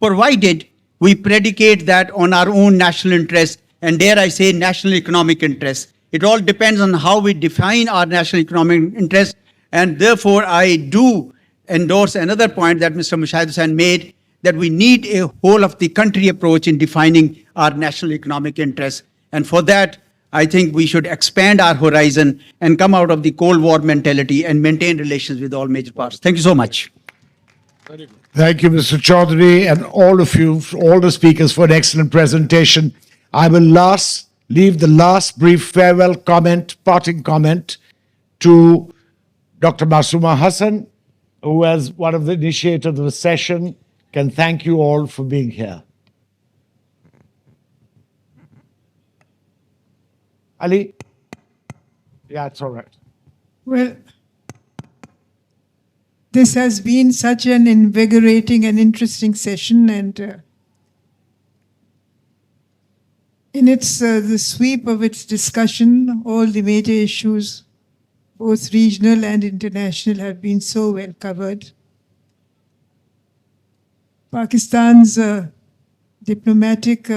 provided we predicate that on our own national interest, and dare I say national economic interest. It all depends on how we define our national economic interest, and therefore I do endorse another point that Mr. Syeda Hussain made, that we need a whole of the country approach in defining our national economic interests. And for that, I think we should expand our horizon and come out of the Cold War mentality and maintain relations with all major powers. Thank you so much. Thank you, Mr. Chaudhary, and all of you, all the speakers, for an excellent presentation. I will leave the last brief farewell comment, parting comment, to Dr. Masuma Hasan, who was one of the initiators of the session, can thank you all for being here. Ali? Yeah, it's all right. Well, this has been such an invigorating and interesting session, and in the sweep of its discussion, all the major issues, both regional and international, have been so well covered. Pakistan's diplomatic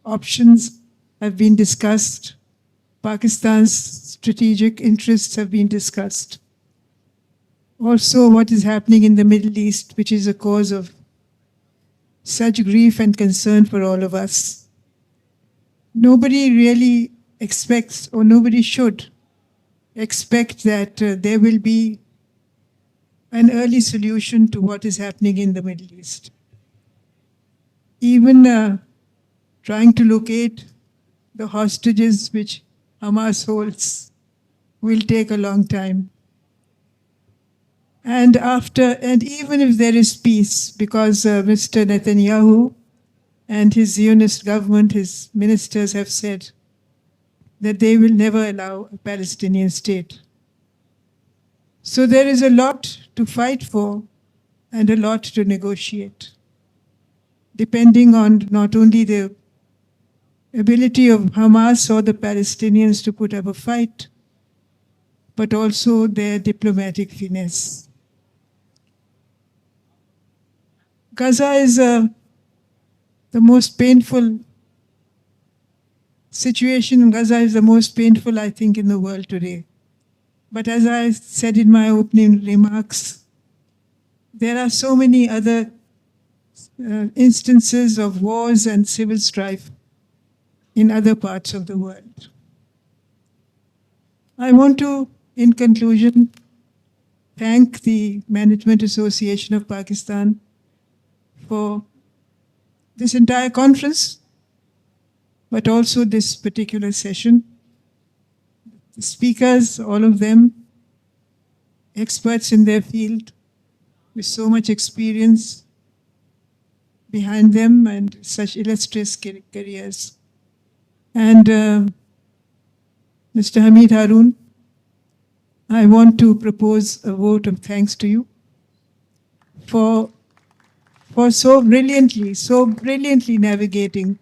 options have been discussed. Pakistan's strategic interests have been discussed. Also, what is happening in the Middle East, which is a cause of such grief and concern for all of us. Nobody really expects, or nobody should expect, that there will be an early solution to what is happening in the Middle East. Even trying to locate the hostages which Hamas holds will take a long time. And even if there is peace, because Mr. Netanyahu and his Zionist government, his ministers have said that they will never allow a Palestinian state. So there is a lot to fight for and a lot to negotiate, depending on not only the ability of Hamas or the Palestinians to put up a fight, but also their diplomatic finesse. Gaza is the most painful situation. In Gaza is the most painful, I think, in the world today. But as I said in my opening remarks, there are so many other instances of wars and civil strife in other parts of the world. I want to, in conclusion, thank the Management Association of Pakistan for this entire conference, but also this particular session. The speakers, all of them, experts in their field, with so much experience behind them and such illustrious careers. And Mr. Hamid Haroon, I want to propose a vote of thanks to you for so brilliantly navigating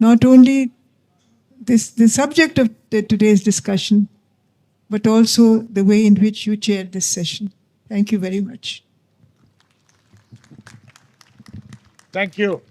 not only the subject of today's discussion, but also the way in which you chaired this session. Thank you very much. Thank you.